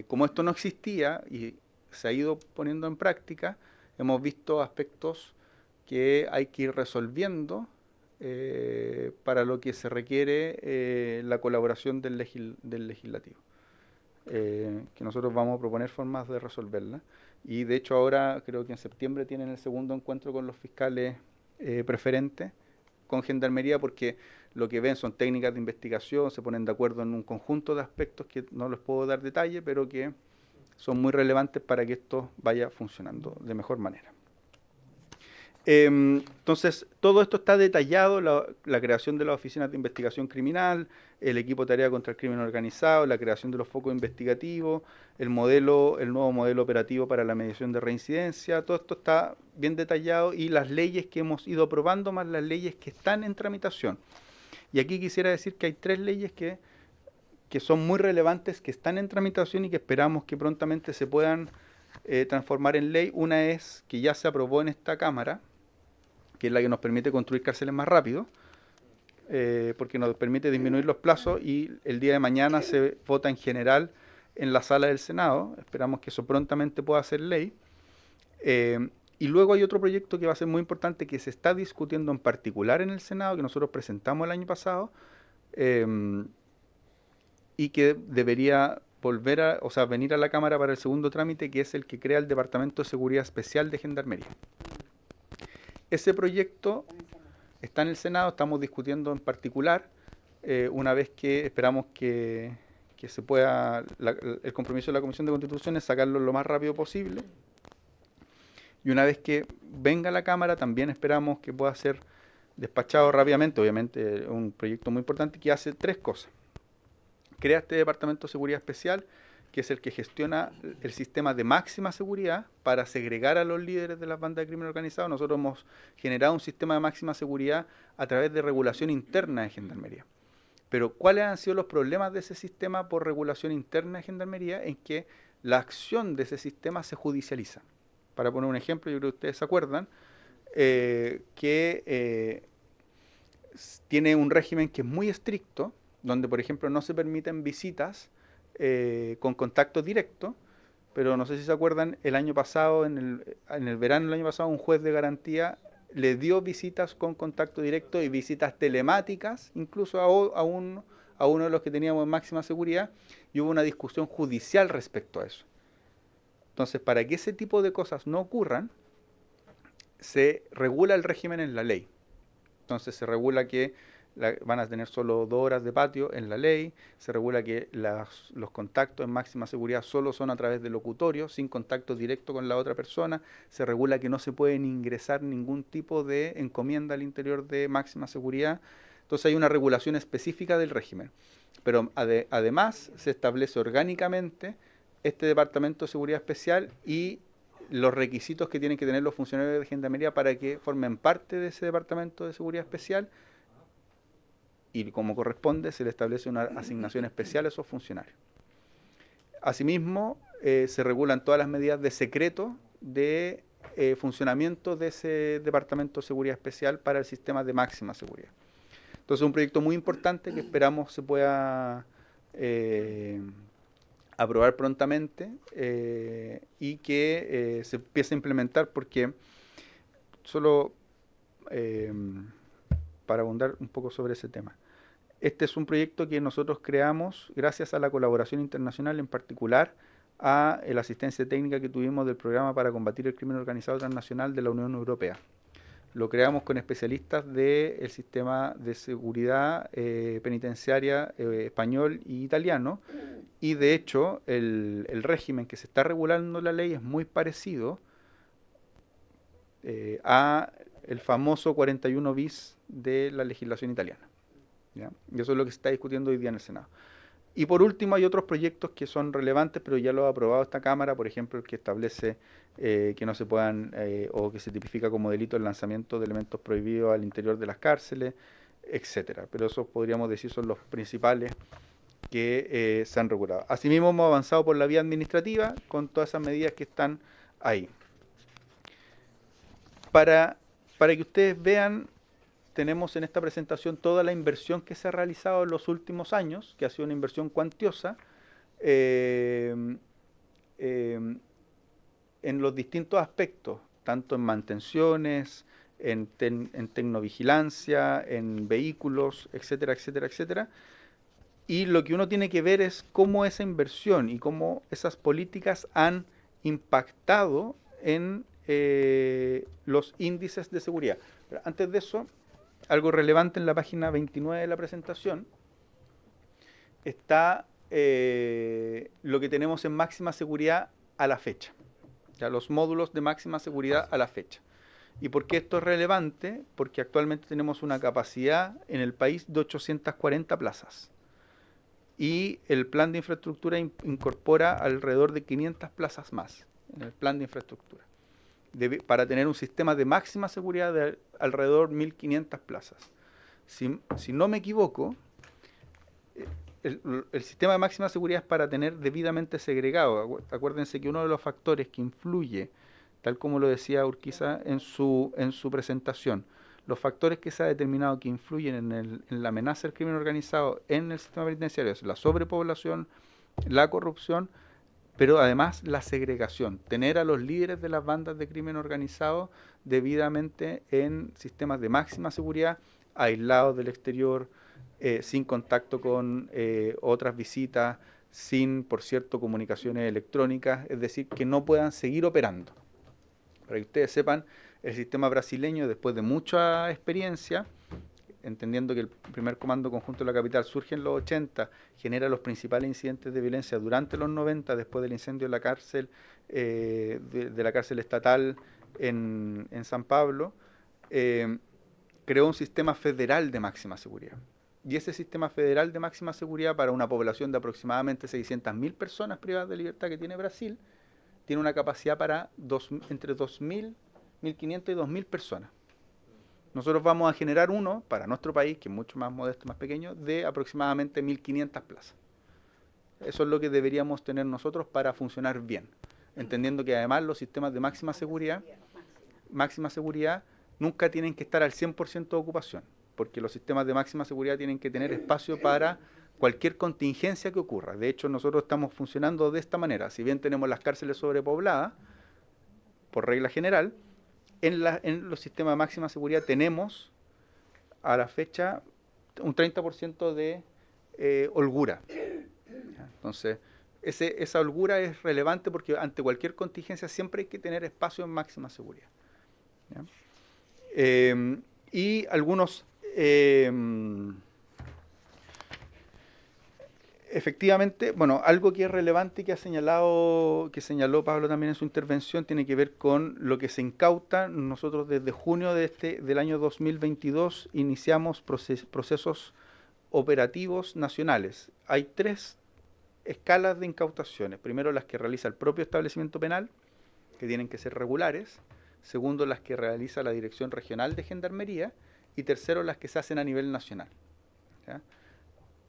como esto no existía y se ha ido poniendo en práctica, hemos visto aspectos que hay que ir resolviendo para lo que se requiere la colaboración del legislativo, que nosotros vamos a proponer formas de resolverla. Y de hecho ahora creo que en septiembre tienen el segundo encuentro con los fiscales preferentes con Gendarmería, porque lo que ven son técnicas de investigación, se ponen de acuerdo en un conjunto de aspectos que no les puedo dar detalle, pero que son muy relevantes para que esto vaya funcionando de mejor manera. Entonces, todo esto está detallado, la creación de las oficinas de investigación criminal, el equipo de tarea contra el crimen organizado, la creación de los focos investigativos, el nuevo modelo operativo para la medición de reincidencia. Todo esto está bien detallado, y las leyes que hemos ido aprobando más las leyes que están en tramitación. Y aquí quisiera decir que hay 3 leyes que son muy relevantes, que están en tramitación y que esperamos que prontamente se puedan transformar en ley. Una es que ya se aprobó en esta Cámara, que es la que nos permite construir cárceles más rápido, porque nos permite disminuir los plazos, y el día de mañana se vota en general en la sala del Senado. Esperamos que eso prontamente pueda ser ley. Y luego hay otro proyecto que va a ser muy importante, que se está discutiendo en particular en el Senado, que nosotros presentamos el año pasado, y que debería venir a la Cámara para el segundo trámite, que es el que crea el Departamento de Seguridad Especial de Gendarmería. Ese proyecto está en el Senado, estamos discutiendo en particular, una vez que esperamos que se pueda, el compromiso de la Comisión de Constitución es sacarlo lo más rápido posible, y una vez que venga a la Cámara también esperamos que pueda ser despachado rápidamente, obviamente un proyecto muy importante que hace 3 cosas. Crea este Departamento de Seguridad Especial, que es el que gestiona el sistema de máxima seguridad para segregar a los líderes de las bandas de crimen organizado. Nosotros hemos generado un sistema de máxima seguridad a través de regulación interna de Gendarmería. Pero ¿cuáles han sido los problemas de ese sistema por regulación interna de Gendarmería? En que la acción de ese sistema se judicializa. Para poner un ejemplo, yo creo que ustedes se acuerdan, tiene un régimen que es muy estricto, donde por ejemplo no se permiten visitas con contacto directo, pero no sé si se acuerdan, el año pasado, en el verano del año pasado, un juez de garantía le dio visitas con contacto directo y visitas telemáticas, incluso a uno de los que teníamos en máxima seguridad, y hubo una discusión judicial respecto a eso. Entonces, para que ese tipo de cosas no ocurran, se regula el régimen en la ley. Entonces se regula que van a tener solo 2 horas de patio en la ley, se regula que los contactos en máxima seguridad solo son a través de locutorio, sin contacto directo con la otra persona, se regula que no se pueden ingresar ningún tipo de encomienda al interior de máxima seguridad. Entonces hay una regulación específica del régimen. Pero además se establece orgánicamente este Departamento de Seguridad Especial y los requisitos que tienen que tener los funcionarios de Gendarmería para que formen parte de ese Departamento de Seguridad Especial, y como corresponde se le establece una asignación especial a esos funcionarios. Asimismo, se regulan todas las medidas de secreto de funcionamiento de ese Departamento de Seguridad Especial para el sistema de máxima seguridad. Entonces es un proyecto muy importante que esperamos se pueda aprobar prontamente y que se empiece a implementar, porque solo para abundar un poco sobre ese tema. Este es un proyecto que nosotros creamos gracias a la colaboración internacional, en particular a la asistencia técnica que tuvimos del Programa para Combatir el Crimen Organizado Transnacional de la Unión Europea. Lo creamos con especialistas del sistema de seguridad penitenciaria español y italiano, y de hecho el régimen que se está regulando en la ley es muy parecido a el famoso 41 bis de la legislación italiana, ¿ya? Y eso es lo que se está discutiendo hoy día en el Senado. Y por último hay otros proyectos que son relevantes, pero ya lo ha aprobado esta Cámara, por ejemplo el que establece que no se puedan o que se tipifica como delito el lanzamiento de elementos prohibidos al interior de las cárceles, etcétera. Pero esos podríamos decir son los principales que se han regulado. Asimismo hemos avanzado por la vía administrativa con todas esas medidas que están ahí. Para que ustedes vean, tenemos en esta presentación toda la inversión que se ha realizado en los últimos años, que ha sido una inversión cuantiosa en los distintos aspectos, tanto en mantenciones, en tecnovigilancia, en vehículos, etcétera, etcétera, etcétera. Y lo que uno tiene que ver es cómo esa inversión y cómo esas políticas han impactado en los índices de seguridad. Pero antes de eso, algo relevante en la página 29 de la presentación está lo que tenemos en máxima seguridad a la fecha, ya los módulos de máxima seguridad a la fecha. ¿Y por qué esto es relevante? Porque actualmente tenemos una capacidad en el país de 840 plazas y el plan de infraestructura incorpora alrededor de 500 plazas más en el plan de infraestructura, para tener un sistema de máxima seguridad de alrededor de 1.500 plazas. Si no me equivoco, el sistema de máxima seguridad es para tener debidamente segregado. Acuérdense que uno de los factores que influye, tal como lo decía Urquiza en su presentación, los factores que se ha determinado que influyen en la amenaza del crimen organizado en el sistema penitenciario es la sobrepoblación, la corrupción, pero además la segregación, tener a los líderes de las bandas de crimen organizado debidamente en sistemas de máxima seguridad, aislados del exterior, sin contacto con otras visitas, sin, por cierto, comunicaciones electrónicas, es decir, que no puedan seguir operando. Para que ustedes sepan, el sistema brasileño, después de mucha experiencia, entendiendo que el primer comando conjunto de la capital surge en los 80, genera los principales incidentes de violencia durante los 90, después del incendio de la cárcel, de la cárcel estatal en San Pablo, creó un sistema federal de máxima seguridad. Y ese sistema federal de máxima seguridad para una población de aproximadamente 600.000 personas privadas de libertad que tiene Brasil, tiene una capacidad para entre 2.000, 1.500 y 2.000 personas. Nosotros vamos a generar uno para nuestro país, que es mucho más modesto, más pequeño, de aproximadamente 1.500 plazas. Eso es lo que deberíamos tener nosotros para funcionar bien, entendiendo que además los sistemas de máxima seguridad nunca tienen que estar al 100% de ocupación, porque los sistemas de máxima seguridad tienen que tener espacio para cualquier contingencia que ocurra. De hecho, nosotros estamos funcionando de esta manera. Si bien tenemos las cárceles sobrepobladas, por regla general, en los sistemas de máxima seguridad tenemos a la fecha un 30% de holgura. Entonces, esa holgura es relevante porque ante cualquier contingencia siempre hay que tener espacio en máxima seguridad. Y algunos... efectivamente, bueno, algo que es relevante que señaló Pablo también en su intervención tiene que ver con lo que se incauta. Nosotros desde junio del año 2022 iniciamos procesos operativos nacionales. Hay 3 escalas de incautaciones. Primero, las que realiza el propio establecimiento penal, que tienen que ser regulares. Segundo, las que realiza la Dirección Regional de Gendarmería. Y tercero, las que se hacen a nivel nacional. ¿Ya?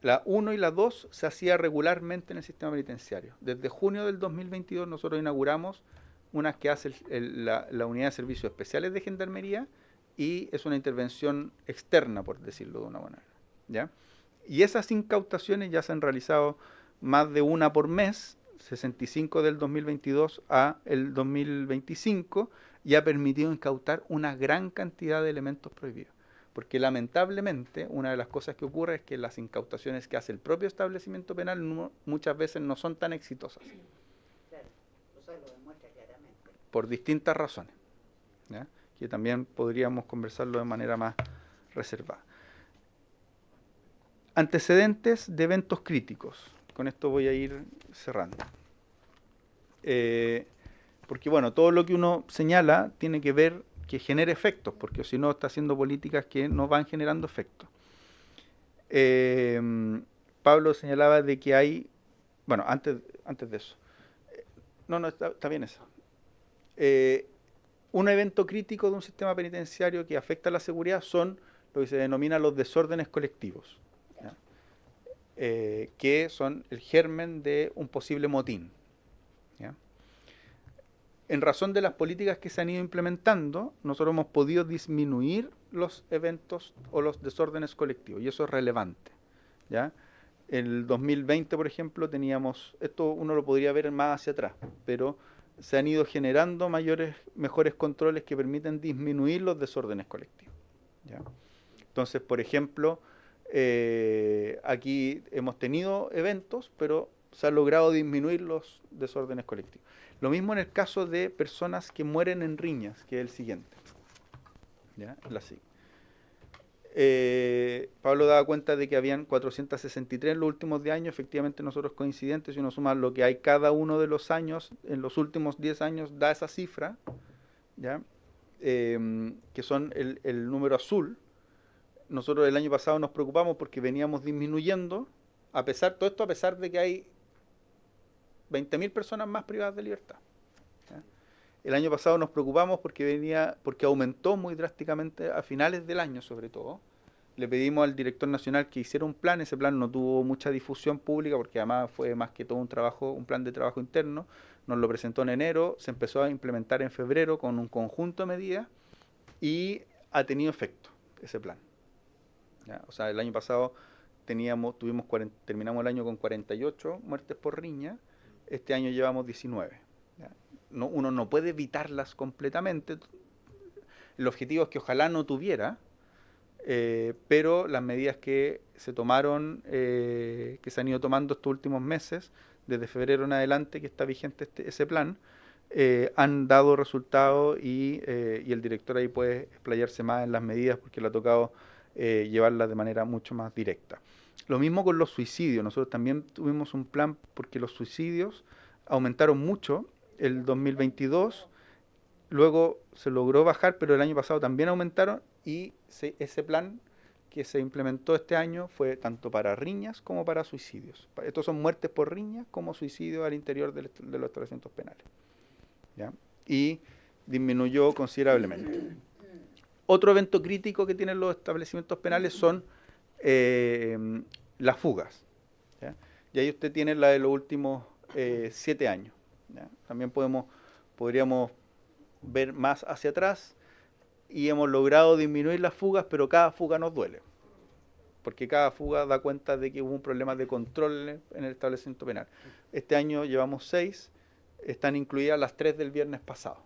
La 1 y la 2 se hacía regularmente en el sistema penitenciario. Desde junio del 2022 nosotros inauguramos unas que hace la Unidad de Servicios Especiales de Gendarmería y es una intervención externa, por decirlo de una manera. ¿Ya? Y esas incautaciones ya se han realizado más de una por mes, 65 del 2022 a el 2025, y ha permitido incautar una gran cantidad de elementos prohibidos. Porque lamentablemente una de las cosas que ocurre es que las incautaciones que hace el propio establecimiento penal muchas veces no son tan exitosas. Claro, o sea, lo demuestra claramente. Por distintas razones, ¿ya? Que también podríamos conversarlo de manera más reservada. Antecedentes de eventos críticos. Con esto voy a ir cerrando. Porque bueno, todo lo que uno señala tiene que ver que genere efectos, porque si no está haciendo políticas que no van generando efectos. Pablo señalaba de que hay, bueno, antes de eso, no, está bien eso. Un evento crítico de un sistema penitenciario que afecta a la seguridad son lo que se denomina los desórdenes colectivos, ¿ya? Que son el germen de un posible motín, ¿ya? En razón de las políticas que se han ido implementando, nosotros hemos podido disminuir los eventos o los desórdenes colectivos, y eso es relevante, ¿ya? El 2020, por ejemplo, teníamos, esto uno lo podría ver más hacia atrás, pero se han ido generando mejores controles que permiten disminuir los desórdenes colectivos, ¿ya? Entonces, por ejemplo, aquí hemos tenido eventos, pero se ha logrado disminuir los desórdenes colectivos. Lo mismo en el caso de personas que mueren en riñas, que es el siguiente. ¿Ya? Pablo daba cuenta de que habían 463 en los últimos 10 años. Efectivamente, nosotros coincidentes, si uno suma lo que hay cada uno de los años, en los últimos 10 años, da esa cifra, ¿ya? Que son el número azul. Nosotros el año pasado nos preocupamos porque veníamos disminuyendo, todo esto a pesar de que hay 20.000 personas más privadas de libertad. ¿Ya? El año pasado nos preocupamos porque aumentó muy drásticamente a finales del año, sobre todo. Le pedimos al director nacional que hiciera un plan. Ese plan no tuvo mucha difusión pública porque además fue más que todo un plan de trabajo interno. Nos lo presentó en enero, se empezó a implementar en febrero con un conjunto de medidas y ha tenido efecto ese plan. ¿Ya? O sea, el año pasado terminamos el año con 48 muertes por riña. Este año llevamos 19. ¿Ya? Uno no puede evitarlas completamente. El objetivo es que ojalá no tuviera, pero las medidas que se tomaron, que se han ido tomando estos últimos meses, desde febrero en adelante que está vigente ese plan, han dado resultados y el director ahí puede explayarse más en las medidas porque le ha tocado llevarlas de manera mucho más directa. Lo mismo con los suicidios. Nosotros también tuvimos un plan porque los suicidios aumentaron mucho el 2022, luego se logró bajar, pero el año pasado también aumentaron y ese plan que se implementó este año fue tanto para riñas como para suicidios. Estos son muertes por riñas como suicidios al interior de los establecimientos penales. ¿Ya? Y disminuyó considerablemente. Otro evento crítico que tienen los establecimientos penales son las fugas. ¿Ya? Y ahí usted tiene la de los últimos 7 años. ¿Ya? También podríamos ver más hacia atrás y hemos logrado disminuir las fugas, pero cada fuga nos duele. Porque cada fuga da cuenta de que hubo un problema de control en el establecimiento penal. Este año llevamos 6, están incluidas las 3 del viernes pasado.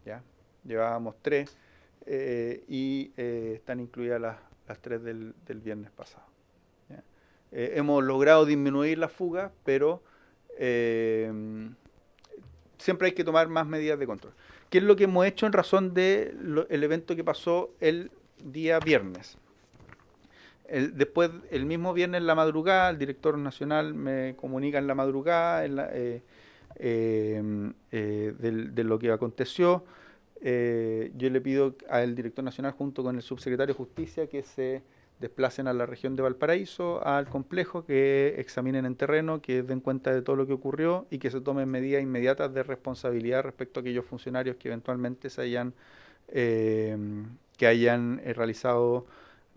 ¿Ya? Llevábamos 3 y están incluidas las 3 del viernes pasado. ¿Ya? Hemos logrado disminuir las fugas, pero siempre hay que tomar más medidas de control. ¿Qué es lo que hemos hecho en razón del evento que pasó el día viernes? Después, el mismo viernes en la madrugada, el director nacional me comunica en la madrugada de lo que aconteció. Yo le pido al director nacional junto con el subsecretario de Justicia que se desplacen a la región de Valparaíso, al complejo, que examinen en terreno, que den cuenta de todo lo que ocurrió y que se tomen medidas inmediatas de responsabilidad respecto a aquellos funcionarios que eventualmente hayan realizado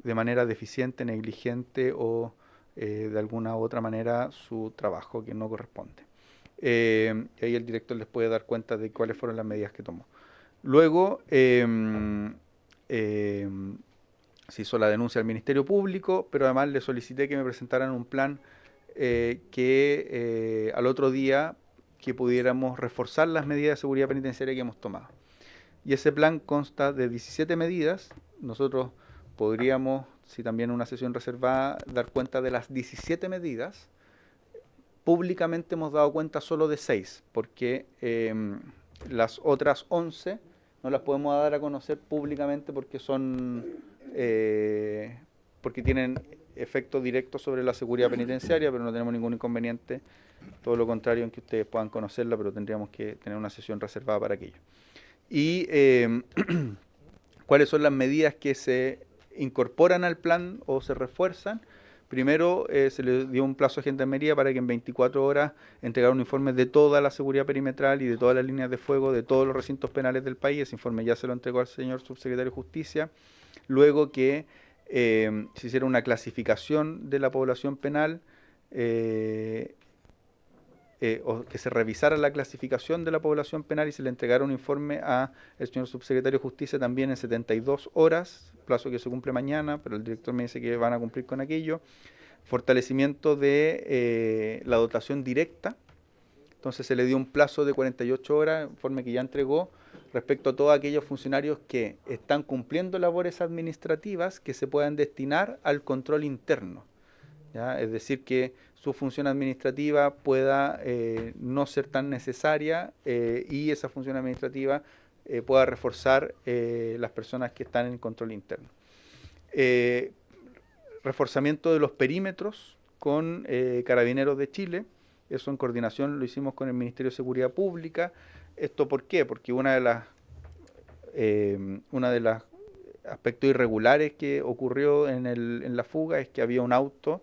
de manera deficiente, negligente o de alguna u otra manera su trabajo que no corresponde. Y ahí el director les puede dar cuenta de cuáles fueron las medidas que tomó. Luego se hizo la denuncia al Ministerio Público, pero además le solicité que me presentaran un plan al otro día que pudiéramos reforzar las medidas de seguridad penitenciaria que hemos tomado. Y ese plan consta de 17 medidas. Nosotros podríamos, si también en una sesión reservada, dar cuenta de las 17 medidas. Públicamente hemos dado cuenta solo de 6, porque las otras 11 no las podemos dar a conocer públicamente porque porque tienen efecto directo sobre la seguridad penitenciaria, pero no tenemos ningún inconveniente, todo lo contrario, en que ustedes puedan conocerla, pero tendríamos que tener una sesión reservada para aquello. Y cuáles son las medidas que se incorporan al plan o se refuerzan. Primero, se le dio un plazo a Gendarmería para que en 24 horas entregara un informe de toda la seguridad perimetral y de todas las líneas de fuego de todos los recintos penales del país. Ese informe ya se lo entregó al señor subsecretario de Justicia. Luego que se hiciera una clasificación de la población penal, o que se revisara la clasificación de la población penal y se le entregara un informe al señor subsecretario de Justicia también en 72 horas, plazo que se cumple mañana, pero el director me dice que van a cumplir con aquello. Fortalecimiento de la dotación directa, entonces se le dio un plazo de 48 horas, informe que ya entregó, respecto a todos aquellos funcionarios que están cumpliendo labores administrativas que se puedan destinar al control interno. ¿Ya? Es decir, que su función administrativa pueda no ser tan necesaria y esa función administrativa pueda reforzar las personas que están en control interno. Reforzamiento de los perímetros con Carabineros de Chile, eso en coordinación lo hicimos con el Ministerio de Seguridad Pública. ¿Esto por qué? Porque una de las aspectos irregulares que ocurrió en la fuga es que había un auto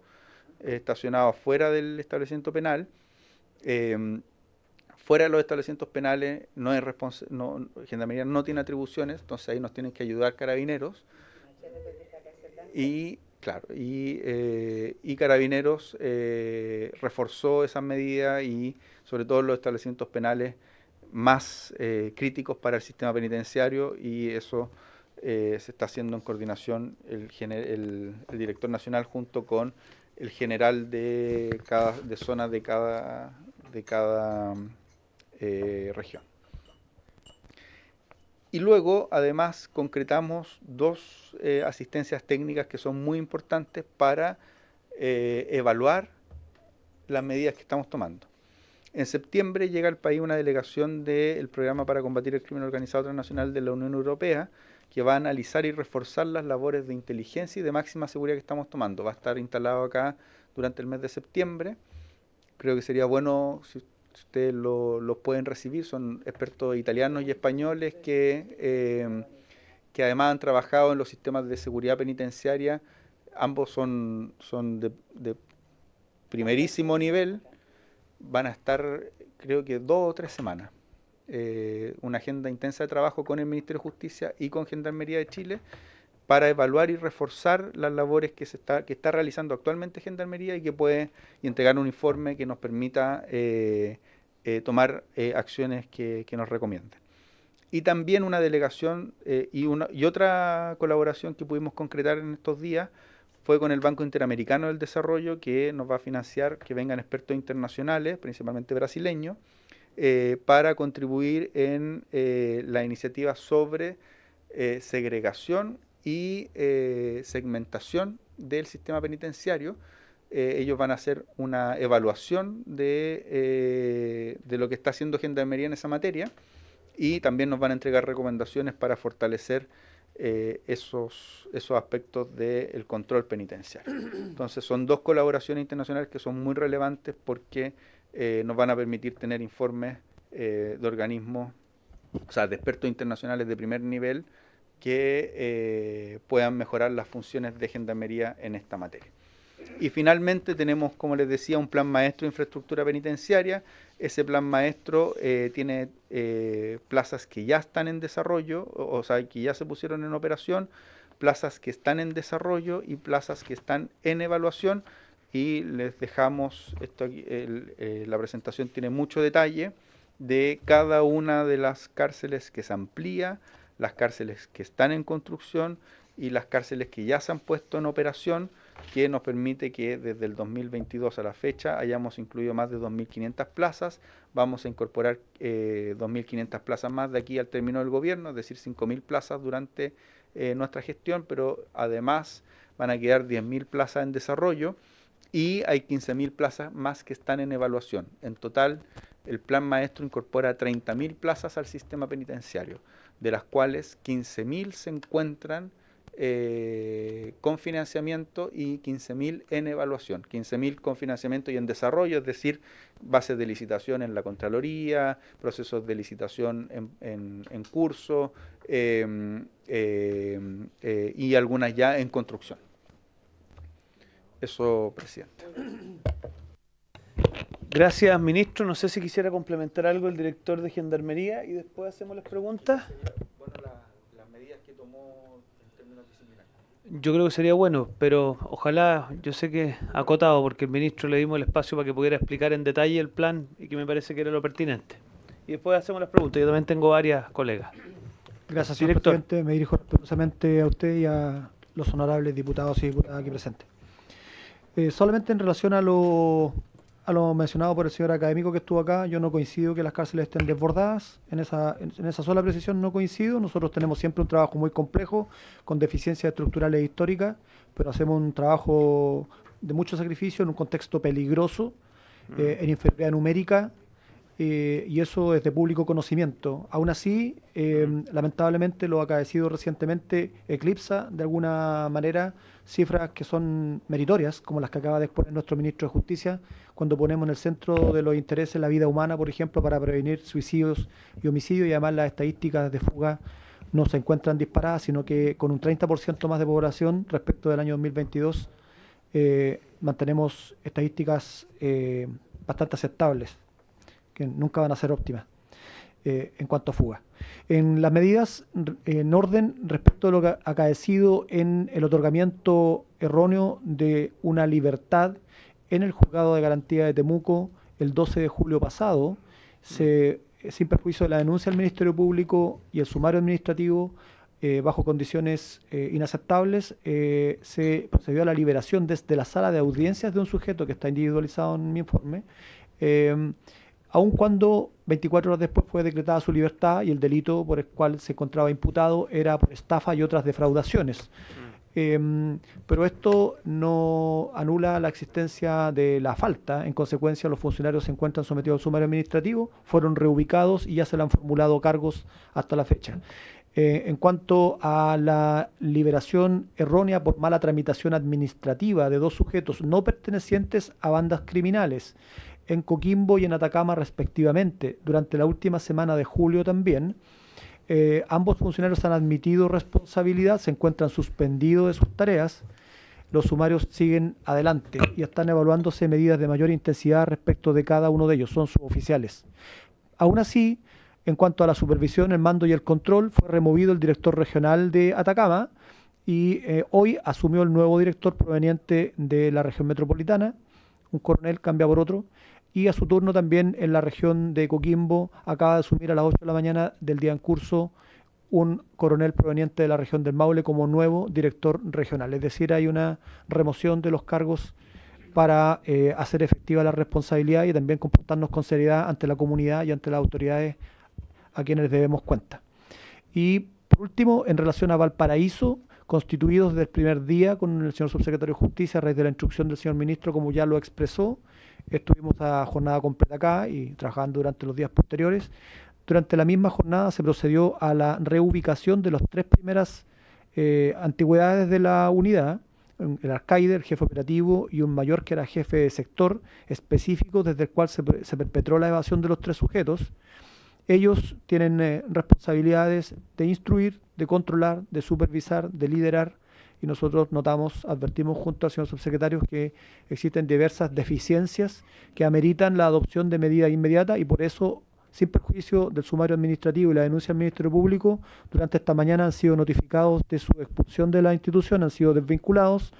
estacionado afuera del establecimiento penal. Fuera de los establecimientos penales Gendarmería no tiene atribuciones, entonces ahí nos tienen que ayudar Carabineros. Y claro, y Carabineros reforzó esas medidas y sobre todo los establecimientos penales más críticos para el sistema penitenciario, y eso se está haciendo en coordinación el director nacional junto con el general de zona de cada región. Y luego, además, concretamos 2 asistencias técnicas que son muy importantes para evaluar las medidas que estamos tomando. En septiembre llega al país una delegación del Programa para Combatir el Crimen Organizado Transnacional de la Unión Europea, que va a analizar y reforzar las labores de inteligencia y de máxima seguridad que estamos tomando. Va a estar instalado acá durante el mes de septiembre. Creo que sería bueno si ustedes los pueden recibir. Son expertos italianos y españoles que además han trabajado en los sistemas de seguridad penitenciaria. Ambos son de primerísimo nivel. Van a estar, creo que 2 o 3 semanas. Una agenda intensa de trabajo con el Ministerio de Justicia y con Gendarmería de Chile para evaluar y reforzar las labores que está realizando actualmente Gendarmería y entregar un informe que nos permita tomar acciones que nos recomienden. Y también una delegación y otra colaboración que pudimos concretar en estos días fue con el Banco Interamericano del Desarrollo, que nos va a financiar que vengan expertos internacionales, principalmente brasileños, para contribuir en la iniciativa sobre segregación y segmentación del sistema penitenciario. Ellos van a hacer una evaluación de lo que está haciendo Gendarmería en esa materia y también nos van a entregar recomendaciones para fortalecer esos aspectos del control penitenciario. Entonces son 2 colaboraciones internacionales que son muy relevantes porque nos van a permitir tener informes de organismos, o sea, de expertos internacionales de primer nivel que puedan mejorar las funciones de Gendarmería en esta materia. Y finalmente tenemos, como les decía, un plan maestro de infraestructura penitenciaria. Ese plan maestro tiene plazas que ya están en desarrollo, o sea, que ya se pusieron en operación, plazas que están en desarrollo y plazas que están en evaluación. Y les dejamos, esto aquí, la presentación tiene mucho detalle de cada una de las cárceles que se amplía, las cárceles que están en construcción y las cárceles que ya se han puesto en operación, que nos permite que desde el 2022 a la fecha hayamos incluido más de 2.500 plazas. Vamos a incorporar 2.500 plazas más de aquí al término del gobierno, es decir, 5.000 plazas durante nuestra gestión, pero además van a quedar 10.000 plazas en desarrollo y hay 15.000 plazas más que están en evaluación. En total, el plan maestro incorpora 30.000 plazas al sistema penitenciario, de las cuales 15.000 se encuentran con financiamiento y 15.000 en evaluación, 15.000 con financiamiento y en desarrollo, es decir, bases de licitación en la Contraloría, procesos de licitación en curso y algunas ya en construcción. Eso, presidente. Gracias, ministro. No sé si quisiera complementar algo el director de Gendarmería y después hacemos las preguntas. Bueno, las medidas que tomó en términos disciplinarios. Yo creo que sería bueno, pero ojalá, yo sé que acotado, porque el ministro le dimos el espacio para que pudiera explicar en detalle el plan y que me parece que era lo pertinente. Y después hacemos las preguntas. Yo también tengo varias colegas. Gracias, señor presidente. Me dirijo respetuosamente a usted y a los honorables diputados y diputadas aquí presentes. Solamente en relación a lo mencionado por el señor académico que estuvo acá, yo no coincido que las cárceles estén desbordadas. En esa sola precisión no coincido. Nosotros tenemos siempre un trabajo muy complejo, con deficiencias estructurales históricas, pero hacemos un trabajo de mucho sacrificio en un contexto peligroso, en inferioridad numérica, y eso es de público conocimiento. Aún así, lamentablemente lo acaecido recientemente eclipsa de alguna manera cifras que son meritorias, como las que acaba de exponer nuestro ministro de Justicia, cuando ponemos en el centro de los intereses la vida humana, por ejemplo, para prevenir suicidios y homicidios, y además las estadísticas de fuga no se encuentran disparadas, sino que con un 30% más de población respecto del año 2022 mantenemos estadísticas bastante aceptables, que nunca van a ser óptimas en cuanto a fuga. En las medidas en orden respecto a lo que acaecido en el otorgamiento erróneo de una libertad en el juzgado de garantía de Temuco el 12 de julio pasado, sin perjuicio de la denuncia del Ministerio Público y el sumario administrativo, bajo condiciones inaceptables, se procedió a la liberación desde la sala de audiencias de un sujeto que está individualizado en mi informe, aun cuando 24 horas después fue decretada su libertad y el delito por el cual se encontraba imputado era por estafa y otras defraudaciones. Pero esto no anula la existencia de la falta. En consecuencia, los funcionarios se encuentran sometidos al sumario administrativo, fueron reubicados y ya se le han formulado cargos hasta la fecha. En cuanto a la liberación errónea por mala tramitación administrativa de 2 sujetos no pertenecientes a bandas criminales en Coquimbo y en Atacama respectivamente, durante la última semana de julio también, ambos funcionarios han admitido responsabilidad, se encuentran suspendidos de sus tareas, los sumarios siguen adelante y están evaluándose medidas de mayor intensidad respecto de cada uno de ellos, son suboficiales. Aún así, en cuanto a la supervisión, el mando y el control, fue removido el director regional de Atacama y hoy asumió el nuevo director proveniente de la región metropolitana, un coronel cambia por otro, y a su turno también en la región de Coquimbo acaba de asumir a las 8 de la mañana del día en curso un coronel proveniente de la región del Maule como nuevo director regional. Es decir, hay una remoción de los cargos para hacer efectiva la responsabilidad y también comportarnos con seriedad ante la comunidad y ante las autoridades a quienes debemos cuenta. Y por último, en relación a Valparaíso, constituidos desde el primer día con el señor subsecretario de Justicia a raíz de la instrucción del señor ministro, como ya lo expresó, estuvimos a jornada completa acá y trabajando durante los días posteriores. Durante la misma jornada se procedió a la reubicación de las 3 primeras antigüedades de la unidad, el alcaide, el jefe operativo y un mayor que era jefe de sector específico desde el cual se perpetró la evasión de los 3 sujetos. Ellos tienen responsabilidades de instruir, de controlar, de supervisar, de liderar, y nosotros advertimos junto al señor subsecretario que existen diversas deficiencias que ameritan la adopción de medidas inmediatas y por eso, sin perjuicio del sumario administrativo y la denuncia al Ministerio Público, durante esta mañana han sido notificados de su expulsión de la institución, han sido desvinculados.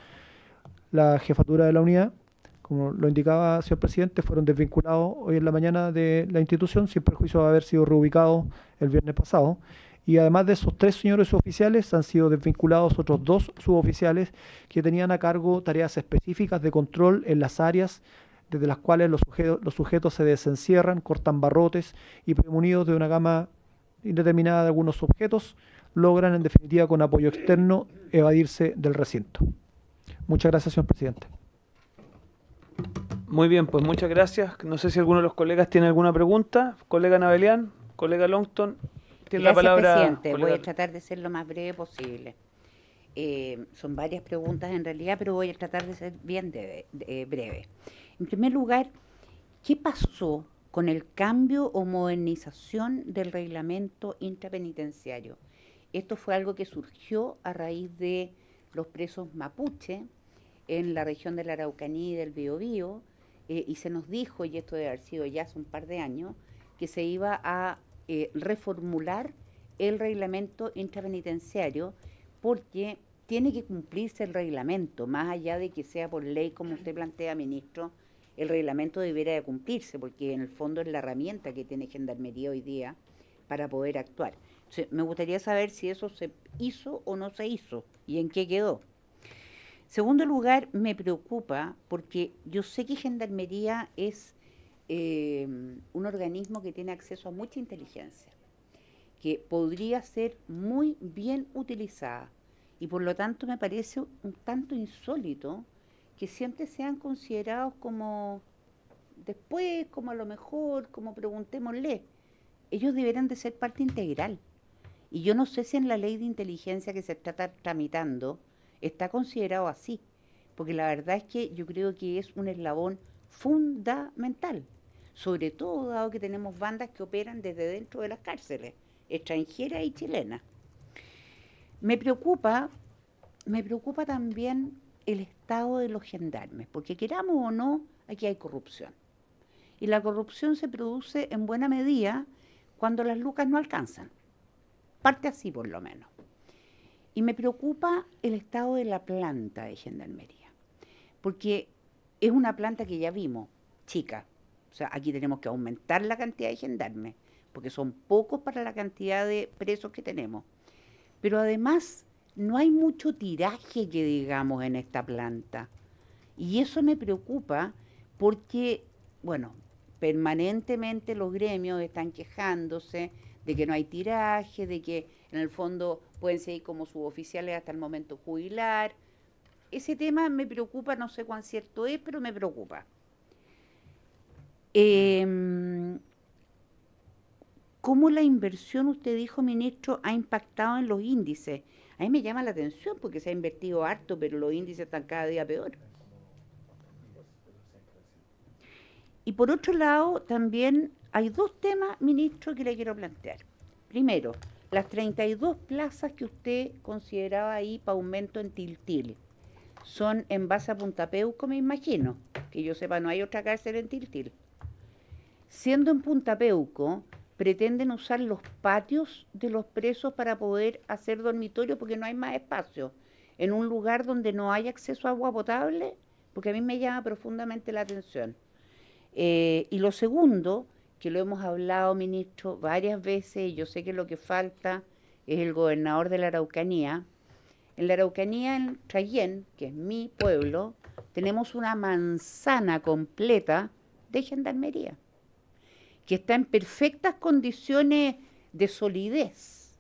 La jefatura de la unidad, como lo indicaba el señor presidente, fueron desvinculados hoy en la mañana de la institución, sin perjuicio de haber sido reubicados el viernes pasado. Y además de esos 3 señores suboficiales, han sido desvinculados otros 2 suboficiales que tenían a cargo tareas específicas de control en las áreas desde las cuales los sujetos se desencierran, cortan barrotes y premunidos de una gama indeterminada de algunos objetos, logran en definitiva con apoyo externo evadirse del recinto. Muchas gracias, señor presidente. Muy bien, pues muchas gracias. No sé si alguno de los colegas tiene alguna pregunta. Colega Navelian, colega Longston, tiene la palabra. Presidente. Colega. Voy a tratar de ser lo más breve posible. Son varias preguntas en realidad, pero voy a tratar de ser bien breve. En primer lugar, ¿qué pasó con el cambio o modernización del reglamento intrapenitenciario? Esto fue algo que surgió a raíz de los presos mapuche en la región de la Araucanía y del Biobío, y se nos dijo, y esto debe haber sido ya hace un par de años, que se iba a reformular el reglamento intrapenitenciario porque tiene que cumplirse el reglamento, más allá de que sea por ley, como usted plantea, ministro, el reglamento debiera de cumplirse, porque en el fondo es la herramienta que tiene Gendarmería hoy día para poder actuar. Entonces, me gustaría saber si eso se hizo o no se hizo y en qué quedó. Segundo lugar, me preocupa porque yo sé que Gendarmería es un organismo que tiene acceso a mucha inteligencia, que podría ser muy bien utilizada y por lo tanto me parece un tanto insólito que siempre sean considerados como después, como a lo mejor, como preguntémosle. Ellos deberán de ser parte integral. Y yo no sé si en la ley de inteligencia que se está tramitando está considerado así, porque la verdad es que yo creo que es un eslabón fundamental, sobre todo dado que tenemos bandas que operan desde dentro de las cárceles, extranjeras y chilenas. Me preocupa también el estado de los gendarmes, porque queramos o no, aquí hay corrupción. Y la corrupción se produce en buena medida cuando las lucas no alcanzan. Parte así por lo menos. Y me preocupa el estado de la planta de Gendarmería, porque es una planta que ya vimos, chica. O sea, aquí tenemos que aumentar la cantidad de gendarmes, porque son pocos para la cantidad de presos que tenemos. Pero además, no hay mucho tiraje que digamos en esta planta. Y eso me preocupa porque, bueno, permanentemente los gremios están quejándose de que no hay tiraje, de que En el fondo pueden seguir como suboficiales hasta el momento jubilar. Ese tema me preocupa, no sé cuán cierto es, pero me preocupa. ¿Cómo la inversión, usted dijo, ministro, ha impactado en los índices? A mí me llama la atención porque se ha invertido harto, pero los índices están cada día peor. Y por otro lado, también hay dos temas, ministro, que le quiero plantear. Primero, las 32 plazas que usted consideraba ahí para aumento en Tiltil, son en base a Punta Peuco, me imagino. Que yo sepa, no hay otra cárcel en Tiltil. Siendo en Punta Peuco, pretenden usar los patios de los presos para poder hacer dormitorio porque no hay más espacio. En un lugar donde no hay acceso a agua potable, porque a mí me llama profundamente la atención. Y lo segundo, que lo hemos hablado, ministro, varias veces, y yo sé que lo que falta es el gobernador de la Araucanía. En la Araucanía, en Trayén, que es mi pueblo, tenemos una manzana completa de gendarmería, que está en perfectas condiciones de solidez,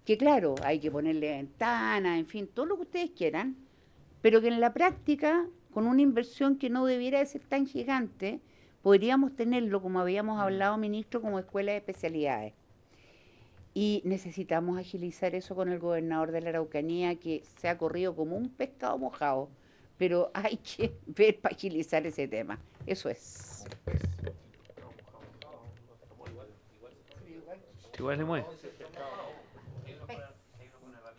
que claro, hay que ponerle ventanas, en fin, todo lo que ustedes quieran, pero que en la práctica, con una inversión que no debiera de ser tan gigante, podríamos tenerlo, como habíamos hablado, ministro, como escuela de especialidades. Y necesitamos agilizar eso con el gobernador de la Araucanía, que se ha corrido como un pescado mojado, pero hay que ver para agilizar ese tema. Eso es. Igual se mueve.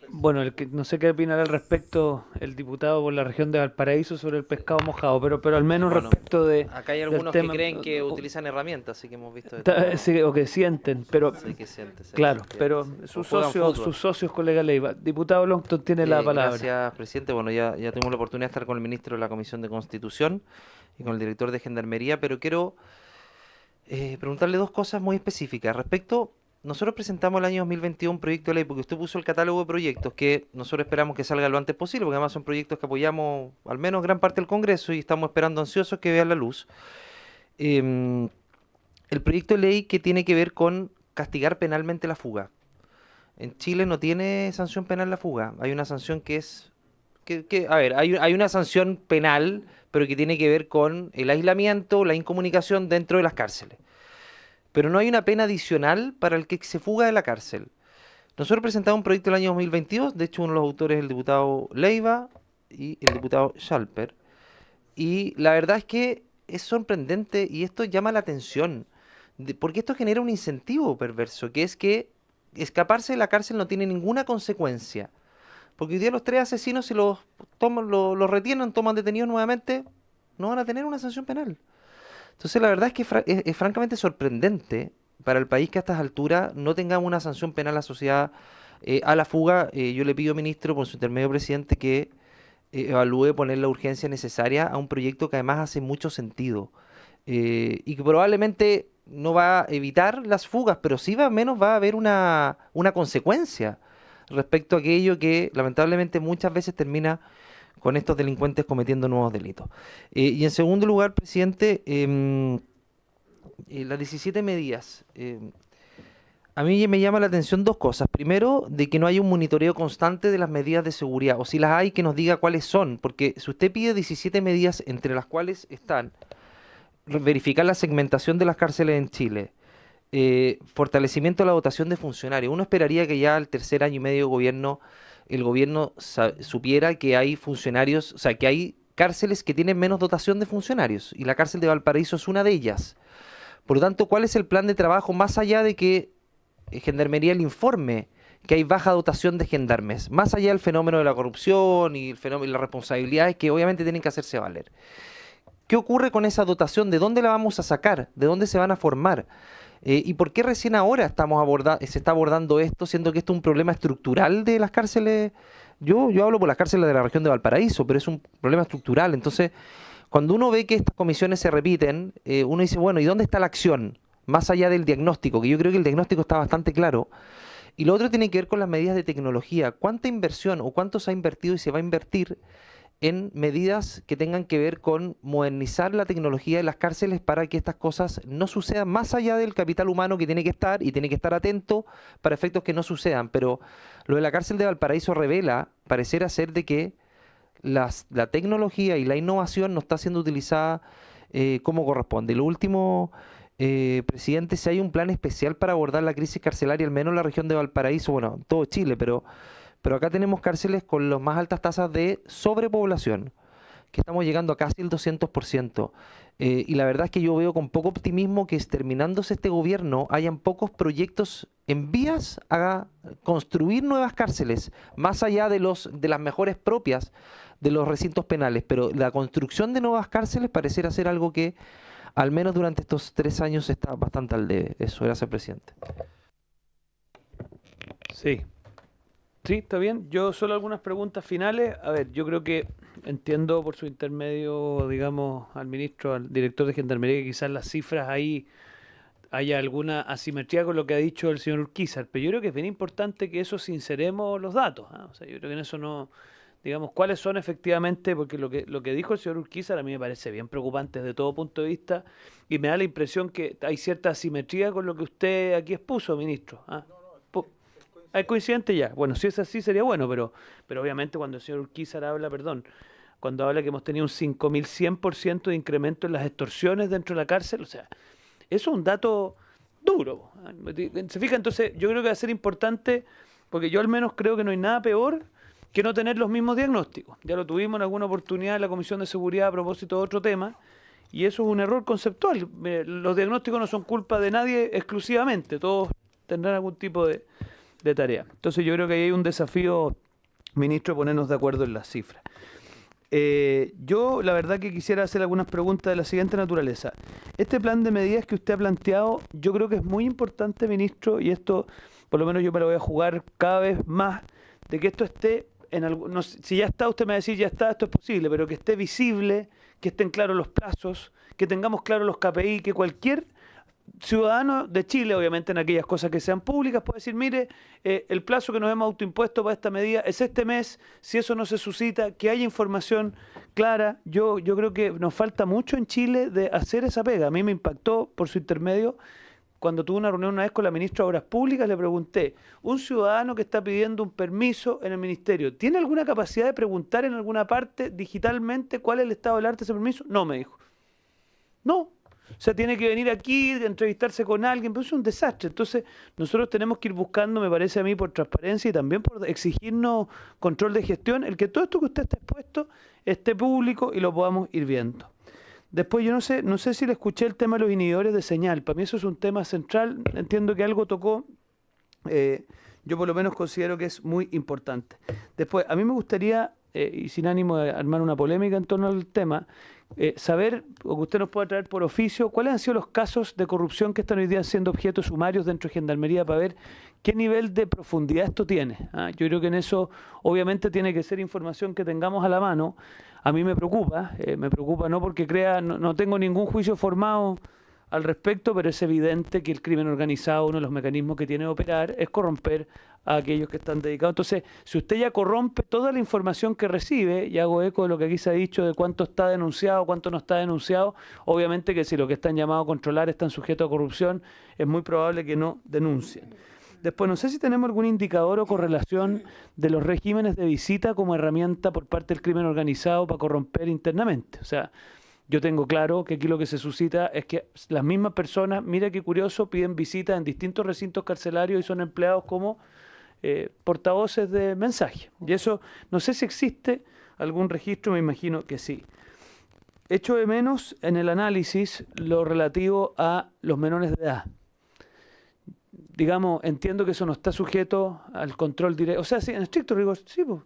Bueno, no sé qué opinará al respecto el diputado por la región de Valparaíso sobre el pescado mojado, pero al menos Bueno, respecto de... acá hay del algunos que tema- creen que utilizan herramientas, así que hemos visto de todo. Sí, o que sienten, pero... Sí, que sienten, sí, Claro, sí, pero sí. O sus juegan socios, fútbol. colega Leiva. Diputado Longton tiene la palabra. Gracias, presidente. Bueno, ya tuvimos la oportunidad de estar con el ministro de la Comisión de Constitución y con el director de Gendarmería, pero quiero preguntarle dos cosas muy específicas. Respecto, nosotros presentamos el año 2021 un proyecto de ley, porque usted puso el catálogo de proyectos que nosotros esperamos que salga lo antes posible, porque además son proyectos que apoyamos al menos gran parte del Congreso y estamos esperando ansiosos que vean la luz. El proyecto de ley que tiene que ver con castigar penalmente la fuga. En Chile no tiene sanción penal la fuga. Hay una sanción que es... hay una sanción penal, pero que tiene que ver con el aislamiento, la incomunicación dentro de las cárceles. Pero no hay una pena adicional para el que se fuga de la cárcel. Nosotros presentamos un proyecto el año 2022, de hecho uno de los autores es el diputado Leiva y el diputado Schalper. Y la verdad es que es sorprendente y esto llama la atención, porque esto genera un incentivo perverso, que es que escaparse de la cárcel no tiene ninguna consecuencia. Porque hoy día los 3 asesinos, si los los retienen, toman detenidos nuevamente, no van a tener una sanción penal. Entonces la verdad es que es francamente sorprendente para el país que a estas alturas no tengamos una sanción penal asociada a la fuga. Yo le pido, ministro, por su intermedio, presidente, que evalúe poner la urgencia necesaria a un proyecto que además hace mucho sentido y que probablemente no va a evitar las fugas, pero sí menos va a haber una consecuencia respecto a aquello que lamentablemente muchas veces termina con estos delincuentes cometiendo nuevos delitos. Y en segundo lugar, presidente, las 17 medidas. A mí me llama la atención dos cosas. Primero, de que no hay un monitoreo constante de las medidas de seguridad, o si las hay, que nos diga cuáles son, porque si usted pide 17 medidas, entre las cuales están verificar la segmentación de las cárceles en Chile, fortalecimiento de la dotación de funcionarios. Uno esperaría que ya al tercer año y medio de gobierno, el gobierno supiera que hay funcionarios, o sea, que hay cárceles que tienen menos dotación de funcionarios, y la cárcel de Valparaíso es una de ellas. Por lo tanto, ¿cuál es el plan de trabajo más allá de que Gendarmería le informe que hay baja dotación de gendarmes, más allá del fenómeno de la corrupción y el fenómeno y las responsabilidades que obviamente tienen que hacerse valer? ¿Qué ocurre con esa dotación? ¿De dónde la vamos a sacar? ¿De dónde se van a formar? ¿Y por qué recién ahora se está abordando esto, siendo que esto es un problema estructural de las cárceles? Yo hablo por las cárceles de la región de Valparaíso, pero es un problema estructural. Entonces, cuando uno ve que estas comisiones se repiten, uno dice, bueno, ¿y dónde está la acción? Más allá del diagnóstico, que yo creo que el diagnóstico está bastante claro. Y lo otro tiene que ver con las medidas de tecnología. ¿Cuánta inversión o cuánto se ha invertido y se va a invertir en medidas que tengan que ver con modernizar la tecnología de las cárceles para que estas cosas no sucedan, más allá del capital humano que tiene que estar y tiene que estar atento para efectos que no sucedan. Pero lo de la cárcel de Valparaíso revela, pareciera ser, de que la tecnología y la innovación no está siendo utilizada como corresponde. Y lo último, presidente, si hay un plan especial para abordar la crisis carcelaria, al menos en la región de Valparaíso, bueno, todo Chile, pero acá tenemos cárceles con las más altas tasas de sobrepoblación, que estamos llegando a casi el 200%. Y la verdad es que yo veo con poco optimismo que terminándose este gobierno hayan pocos proyectos en vías a construir nuevas cárceles, más allá de las mejores propias de los recintos penales. Pero la construcción de nuevas cárceles pareciera ser algo que, al menos durante estos 3 años, está bastante al debe. Eso, gracias, presidente. Sí. Sí, está bien. Yo solo algunas preguntas finales. A ver, yo creo que entiendo por su intermedio, digamos, al ministro, al director de Gendarmería, que quizás las cifras ahí haya alguna asimetría con lo que ha dicho el señor Urquizar, pero yo creo que es bien importante que eso sinceremos los datos, ¿ah? O sea, yo creo que en eso no, digamos, cuáles son efectivamente, porque lo que dijo el señor Urquizar a mí me parece bien preocupante desde todo punto de vista y me da la impresión que hay cierta asimetría con lo que usted aquí expuso, ministro, ¿ah? ¿Es coincidente ya? Bueno, si es así sería bueno, pero obviamente cuando el señor Urquizar habla, cuando habla que hemos tenido un 5.100% de incremento en las extorsiones dentro de la cárcel, o sea, eso es un dato duro. ¿Se fija? Entonces yo creo que va a ser importante, porque yo al menos creo que no hay nada peor que no tener los mismos diagnósticos. Ya lo tuvimos en alguna oportunidad en la Comisión de Seguridad a propósito de otro tema, y eso es un error conceptual. Los diagnósticos no son culpa de nadie exclusivamente, todos tendrán algún tipo de tarea. Entonces yo creo que ahí hay un desafío, ministro, de ponernos de acuerdo en las cifras. Yo la verdad que quisiera hacer algunas preguntas de la siguiente naturaleza. Este plan de medidas que usted ha planteado, yo creo que es muy importante, ministro, y esto por lo menos yo me lo voy a jugar cada vez más, de que esto esté en algún, no, si ya está, usted me va a decir ya está, esto es posible, pero que esté visible, que estén claros los plazos, que tengamos claros los KPI, que cualquier ciudadano de Chile, obviamente en aquellas cosas que sean públicas, puede decir, mire, el plazo que nos hemos autoimpuesto para esta medida es este mes, si eso no se suscita, que haya información clara. Yo creo que nos falta mucho en Chile de hacer esa pega. A mí me impactó por su intermedio, cuando tuve una reunión una vez con la ministra de Obras Públicas, le pregunté, un ciudadano que está pidiendo un permiso en el ministerio, ¿tiene alguna capacidad de preguntar en alguna parte digitalmente cuál es el estado del arte de ese permiso? No, me dijo. No. O sea, tiene que venir aquí, entrevistarse con alguien, pero es un desastre. Entonces, nosotros tenemos que ir buscando, me parece a mí, por transparencia y también por exigirnos control de gestión, el que todo esto que usted está expuesto esté público y lo podamos ir viendo. Después, yo no sé si le escuché el tema de los inhibidores de señal. Para mí eso es un tema central. Entiendo que algo tocó. Yo por lo menos considero que es muy importante. Después, a mí me gustaría, y sin ánimo de armar una polémica en torno al tema, saber, o que usted nos pueda traer por oficio, cuáles han sido los casos de corrupción que están hoy día siendo objeto sumarios dentro de Gendarmería para ver qué nivel de profundidad esto tiene. Yo creo que en eso obviamente tiene que ser información que tengamos a la mano. A mí me preocupa no porque no tengo ningún juicio formado al respecto, pero es evidente que el crimen organizado, uno de los mecanismos que tiene de operar es corromper a aquellos que están dedicados. Entonces, si usted ya corrompe toda la información que recibe, y hago eco de lo que aquí se ha dicho de cuánto está denunciado, cuánto no está denunciado, obviamente que si lo que están llamados a controlar están sujetos a corrupción, es muy probable que no denuncien. Después, no sé si tenemos algún indicador o correlación de los regímenes de visita como herramienta por parte del crimen organizado para corromper internamente. O sea, yo tengo claro que aquí lo que se suscita es que las mismas personas, mira qué curioso, piden visitas en distintos recintos carcelarios y son empleados como portavoces de mensaje. Y eso, no sé si existe algún registro, me imagino que sí. Echo de menos en el análisis lo relativo a los menores de edad. Digamos, entiendo que eso no está sujeto al control directo. O sea, sí, en estricto rigor, sí, pues.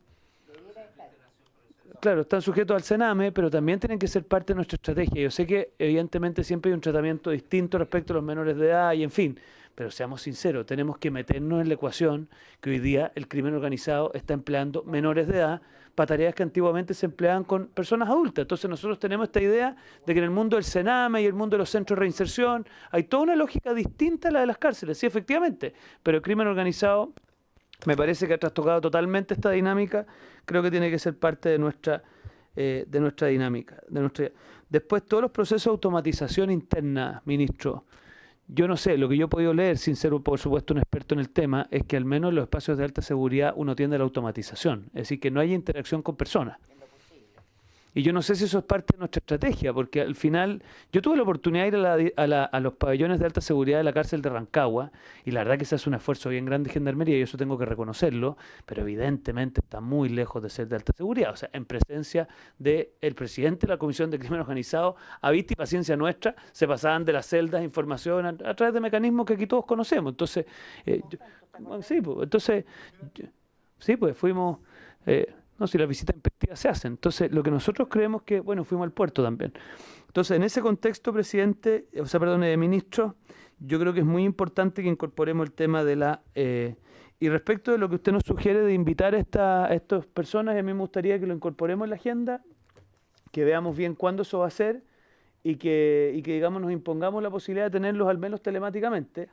Claro, están sujetos al Sename, pero también tienen que ser parte de nuestra estrategia. Yo sé que evidentemente siempre hay un tratamiento distinto respecto a los menores de edad y en fin, pero seamos sinceros, tenemos que meternos en la ecuación que hoy día el crimen organizado está empleando menores de edad para tareas que antiguamente se empleaban con personas adultas. Entonces nosotros tenemos esta idea de que en el mundo del Sename y el mundo de los centros de reinserción hay toda una lógica distinta a la de las cárceles, sí, efectivamente, pero el crimen organizado me parece que ha trastocado totalmente esta dinámica. Creo que tiene que ser parte de nuestra de nuestra dinámica. Después, todos los procesos de automatización interna, ministro. Yo no sé, lo que yo he podido leer, sin ser por supuesto un experto en el tema, es que al menos en los espacios de alta seguridad uno tiende a la automatización, es decir, que no hay interacción con personas. Y yo no sé si eso es parte de nuestra estrategia, porque al final yo tuve la oportunidad de ir a los pabellones de alta seguridad de la cárcel de Rancagua, y la verdad que se hace un esfuerzo bien grande en Gendarmería, y eso tengo que reconocerlo, pero evidentemente está muy lejos de ser de alta seguridad. O sea, en presencia del presidente de la Comisión de Crimen Organizado, a vista y paciencia nuestra, se pasaban de las celdas información a través de mecanismos que aquí todos conocemos. Entonces, sí, pues fuimos... no, si las visitas inspectivas se hacen. Entonces, lo que nosotros creemos que, bueno, fuimos al puerto también. Entonces, en ese contexto, ministro, yo creo que es muy importante que incorporemos el tema de la... y respecto de lo que usted nos sugiere de invitar a estas personas, a mí me gustaría que lo incorporemos en la agenda, que veamos bien cuándo eso va a ser y que digamos, nos impongamos la posibilidad de tenerlos al menos telemáticamente.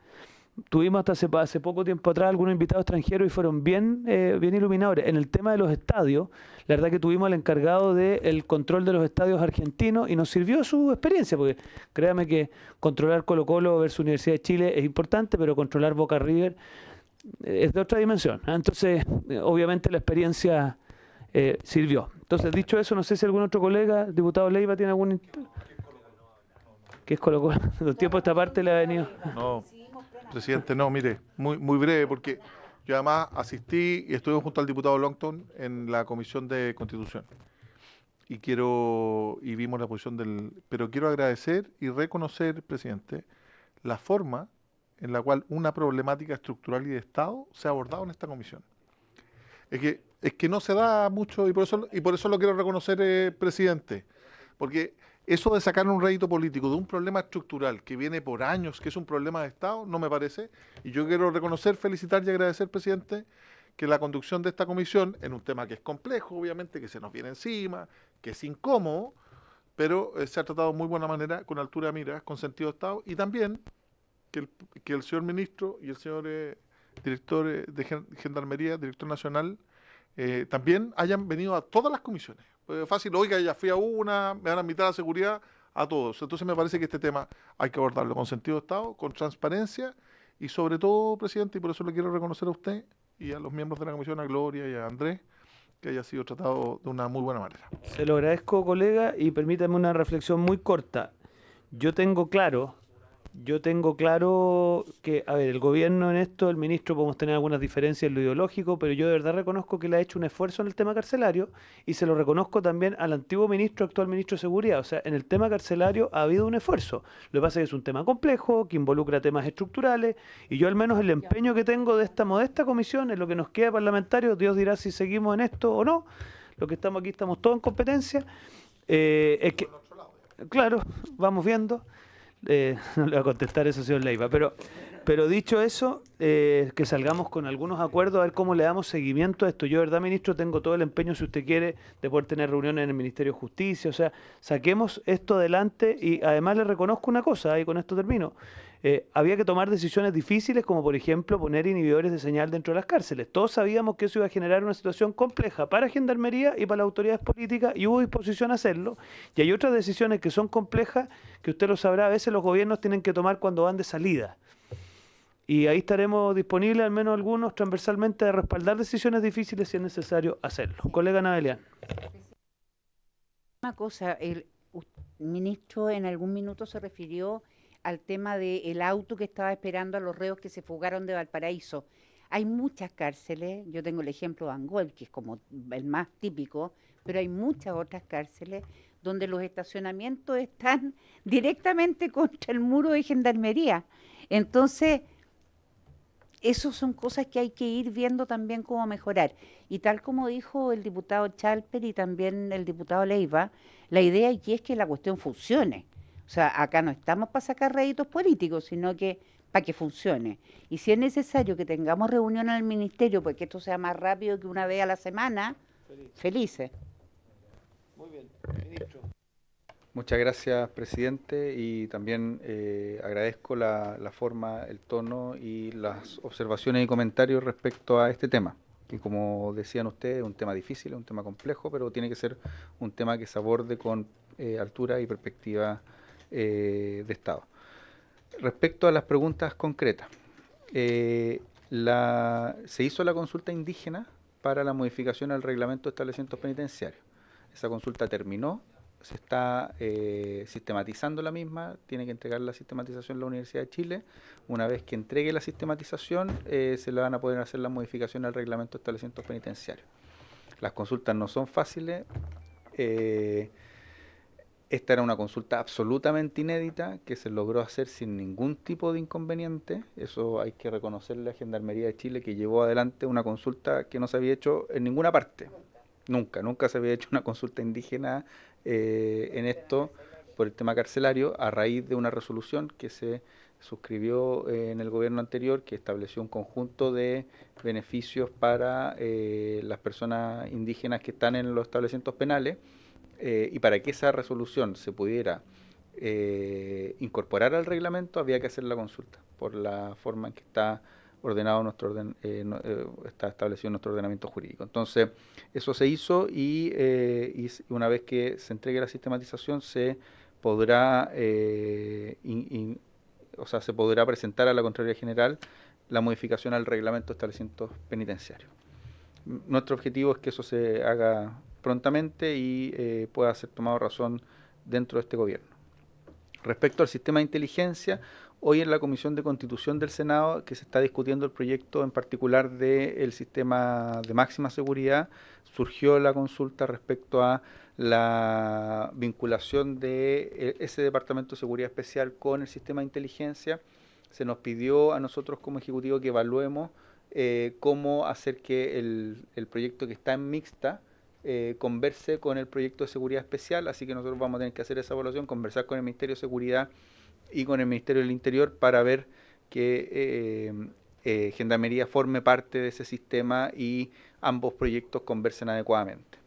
Tuvimos hasta hace poco tiempo atrás algunos invitados extranjeros y fueron bien iluminadores. En el tema de los estadios, la verdad que tuvimos al encargado del control de los estadios argentinos y nos sirvió su experiencia, porque créame que controlar Colo-Colo versus Universidad de Chile es importante, pero controlar Boca River es de otra dimensión. Entonces, obviamente la experiencia sirvió. Entonces, dicho eso, no sé si algún otro colega, diputado Leiva, tiene algún... ¿Qué es Colo-Colo? De un tiempo a esta parte le ha venido... No. Presidente, no, mire, muy breve, porque yo además asistí y estuve junto al diputado Longton en la Comisión de Constitución. Y vimos la posición pero quiero agradecer y reconocer, presidente, la forma en la cual una problemática estructural y de Estado se ha abordado en esta comisión. Es que no se da mucho, y por eso lo quiero reconocer, presidente, porque eso de sacar un rédito político de un problema estructural que viene por años, que es un problema de Estado, no me parece. Y yo quiero reconocer, felicitar y agradecer, presidente, que la conducción de esta comisión, en un tema que es complejo, obviamente, que se nos viene encima, que es incómodo, pero se ha tratado de muy buena manera, con altura de miras, con sentido de Estado, y también que el señor ministro y el señor director de Gendarmería, director nacional, también hayan venido a todas las comisiones. Fácil, oiga, ya fui a una, me van a invitar a seguridad, a todos. Entonces me parece que este tema hay que abordarlo con sentido de Estado, con transparencia y sobre todo, presidente, y por eso le quiero reconocer a usted y a los miembros de la comisión, a Gloria y a Andrés, que haya sido tratado de una muy buena manera. Se lo agradezco, colega, y permítame una reflexión muy corta. Yo tengo claro que, a ver, el gobierno en esto, el ministro, podemos tener algunas diferencias en lo ideológico, pero yo de verdad reconozco que le ha hecho un esfuerzo en el tema carcelario y se lo reconozco también al antiguo ministro, actual ministro de Seguridad. O sea, en el tema carcelario ha habido un esfuerzo. Lo que pasa es que es un tema complejo, que involucra temas estructurales, y yo al menos el empeño que tengo de esta modesta comisión, en lo que nos queda parlamentario, Dios dirá si seguimos en esto o no, lo que estamos aquí estamos todos en competencia, es que, claro, vamos viendo. No le va a contestar eso, señor Leiva, pero dicho eso, que salgamos con algunos acuerdos a ver cómo le damos seguimiento a esto. Yo, de verdad, ministro, tengo todo el empeño, si usted quiere, de poder tener reuniones en el Ministerio de Justicia. O sea, saquemos esto adelante y además le reconozco una cosa, y con esto termino. Había que tomar decisiones difíciles, como por ejemplo poner inhibidores de señal dentro de las cárceles. Todos sabíamos que eso iba a generar una situación compleja para Gendarmería y para las autoridades políticas, y hubo disposición a hacerlo. Y hay otras decisiones que son complejas, que usted lo sabrá, a veces los gobiernos tienen que tomar cuando van de salida. Y ahí estaremos disponibles, al menos algunos, transversalmente, de respaldar decisiones difíciles si es necesario hacerlo. Colega Navelian. Una cosa, el ministro en algún minuto se refirió al tema del auto que estaba esperando a los reos que se fugaron de Valparaíso. Hay muchas cárceles, yo tengo el ejemplo de Angol, que es como el más típico, pero hay muchas otras cárceles donde los estacionamientos están directamente contra el muro de Gendarmería. Entonces, esas son cosas que hay que ir viendo también cómo mejorar. Y tal como dijo el diputado Chalper y también el diputado Leiva, la idea aquí es que la cuestión funcione. O sea, acá no estamos para sacar réditos políticos, sino que para que funcione. Y si es necesario que tengamos reunión en el ministerio, porque esto sea más rápido que una vez a la semana, felices. Muy bien, ministro. Muchas gracias, presidente, y también agradezco la forma, el tono y las observaciones y comentarios respecto a este tema. que como decían ustedes, es un tema difícil, es un tema complejo, pero tiene que ser un tema que se aborde con altura y perspectiva de Estado. Respecto a las preguntas concretas, se hizo la consulta indígena para la modificación al reglamento de establecimientos penitenciarios. Esa consulta terminó, se está sistematizando la misma, tiene que entregar la sistematización a la Universidad de Chile. Una vez que entregue la sistematización, se le van a poder hacer las modificaciones al reglamento de establecimientos penitenciarios. Las consultas no son fáciles. Esta era una consulta absolutamente inédita que se logró hacer sin ningún tipo de inconveniente. Eso hay que reconocerle a Gendarmería de Chile, que llevó adelante una consulta que no se había hecho en ninguna parte. Nunca se había hecho una consulta indígena en esto por el tema carcelario, a raíz de una resolución que se suscribió en el gobierno anterior, que estableció un conjunto de beneficios para las personas indígenas que están en los establecimientos penales. Y para que esa resolución se pudiera incorporar al reglamento, había que hacer la consulta, por la forma en que está ordenado está establecido nuestro ordenamiento jurídico. Entonces, eso se hizo y una vez que se entregue la sistematización, se podrá se podrá presentar a la Contraloría General la modificación al reglamento de establecimientos penitenciarios. Nuestro objetivo es que eso se haga prontamente y pueda ser tomado razón dentro de este gobierno. Respecto al sistema de inteligencia, hoy en la Comisión de Constitución del Senado, que se está discutiendo el proyecto en particular del sistema de máxima seguridad, surgió la consulta respecto a la vinculación de ese Departamento de Seguridad Especial con el sistema de inteligencia. Se nos pidió a nosotros como Ejecutivo que evaluemos cómo hacer que el proyecto que está en mixta converse con el proyecto de seguridad especial, así que nosotros vamos a tener que hacer esa evaluación, conversar con el Ministerio de Seguridad y con el Ministerio del Interior para ver que Gendarmería forme parte de ese sistema y ambos proyectos conversen adecuadamente.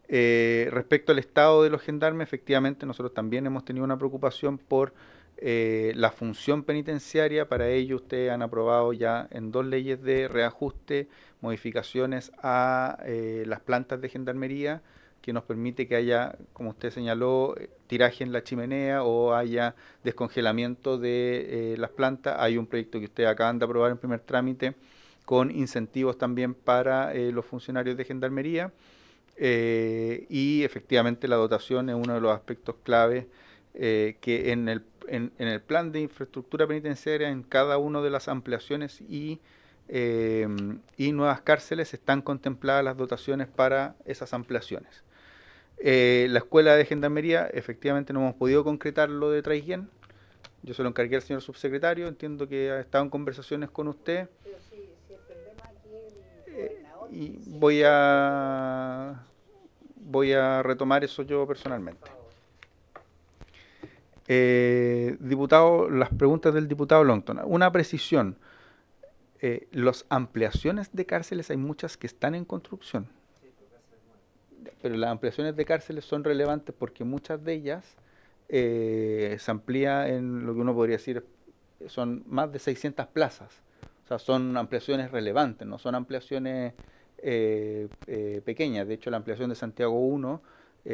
Respecto al estado de los gendarmes, efectivamente nosotros también hemos tenido una preocupación por la función penitenciaria. Para ello ustedes han aprobado ya en 2 leyes de reajuste modificaciones a las plantas de gendarmería, que nos permite que haya, como usted señaló, tiraje en la chimenea o haya descongelamiento de las plantas. Hay un proyecto que ustedes acaban de aprobar en primer trámite con incentivos también para los funcionarios de gendarmería, y efectivamente la dotación es uno de los aspectos clave que en el plan de infraestructura penitenciaria, en cada una de las ampliaciones y nuevas cárceles están contempladas las dotaciones para esas ampliaciones. La escuela de gendarmería, efectivamente no hemos podido concretar lo de Traiguén. Yo se lo encargué al señor subsecretario, entiendo que ha estado en conversaciones con usted. Pero si el problema aquí y voy a retomar eso yo personalmente. Diputado, las preguntas del diputado Longton. Una precisión. Las ampliaciones de cárceles hay muchas que están en construcción. Pero las ampliaciones de cárceles son relevantes porque muchas de ellas se amplía en lo que uno podría decir son más de 600 plazas. O sea, son ampliaciones relevantes, no son ampliaciones pequeñas. De hecho, la ampliación de Santiago 1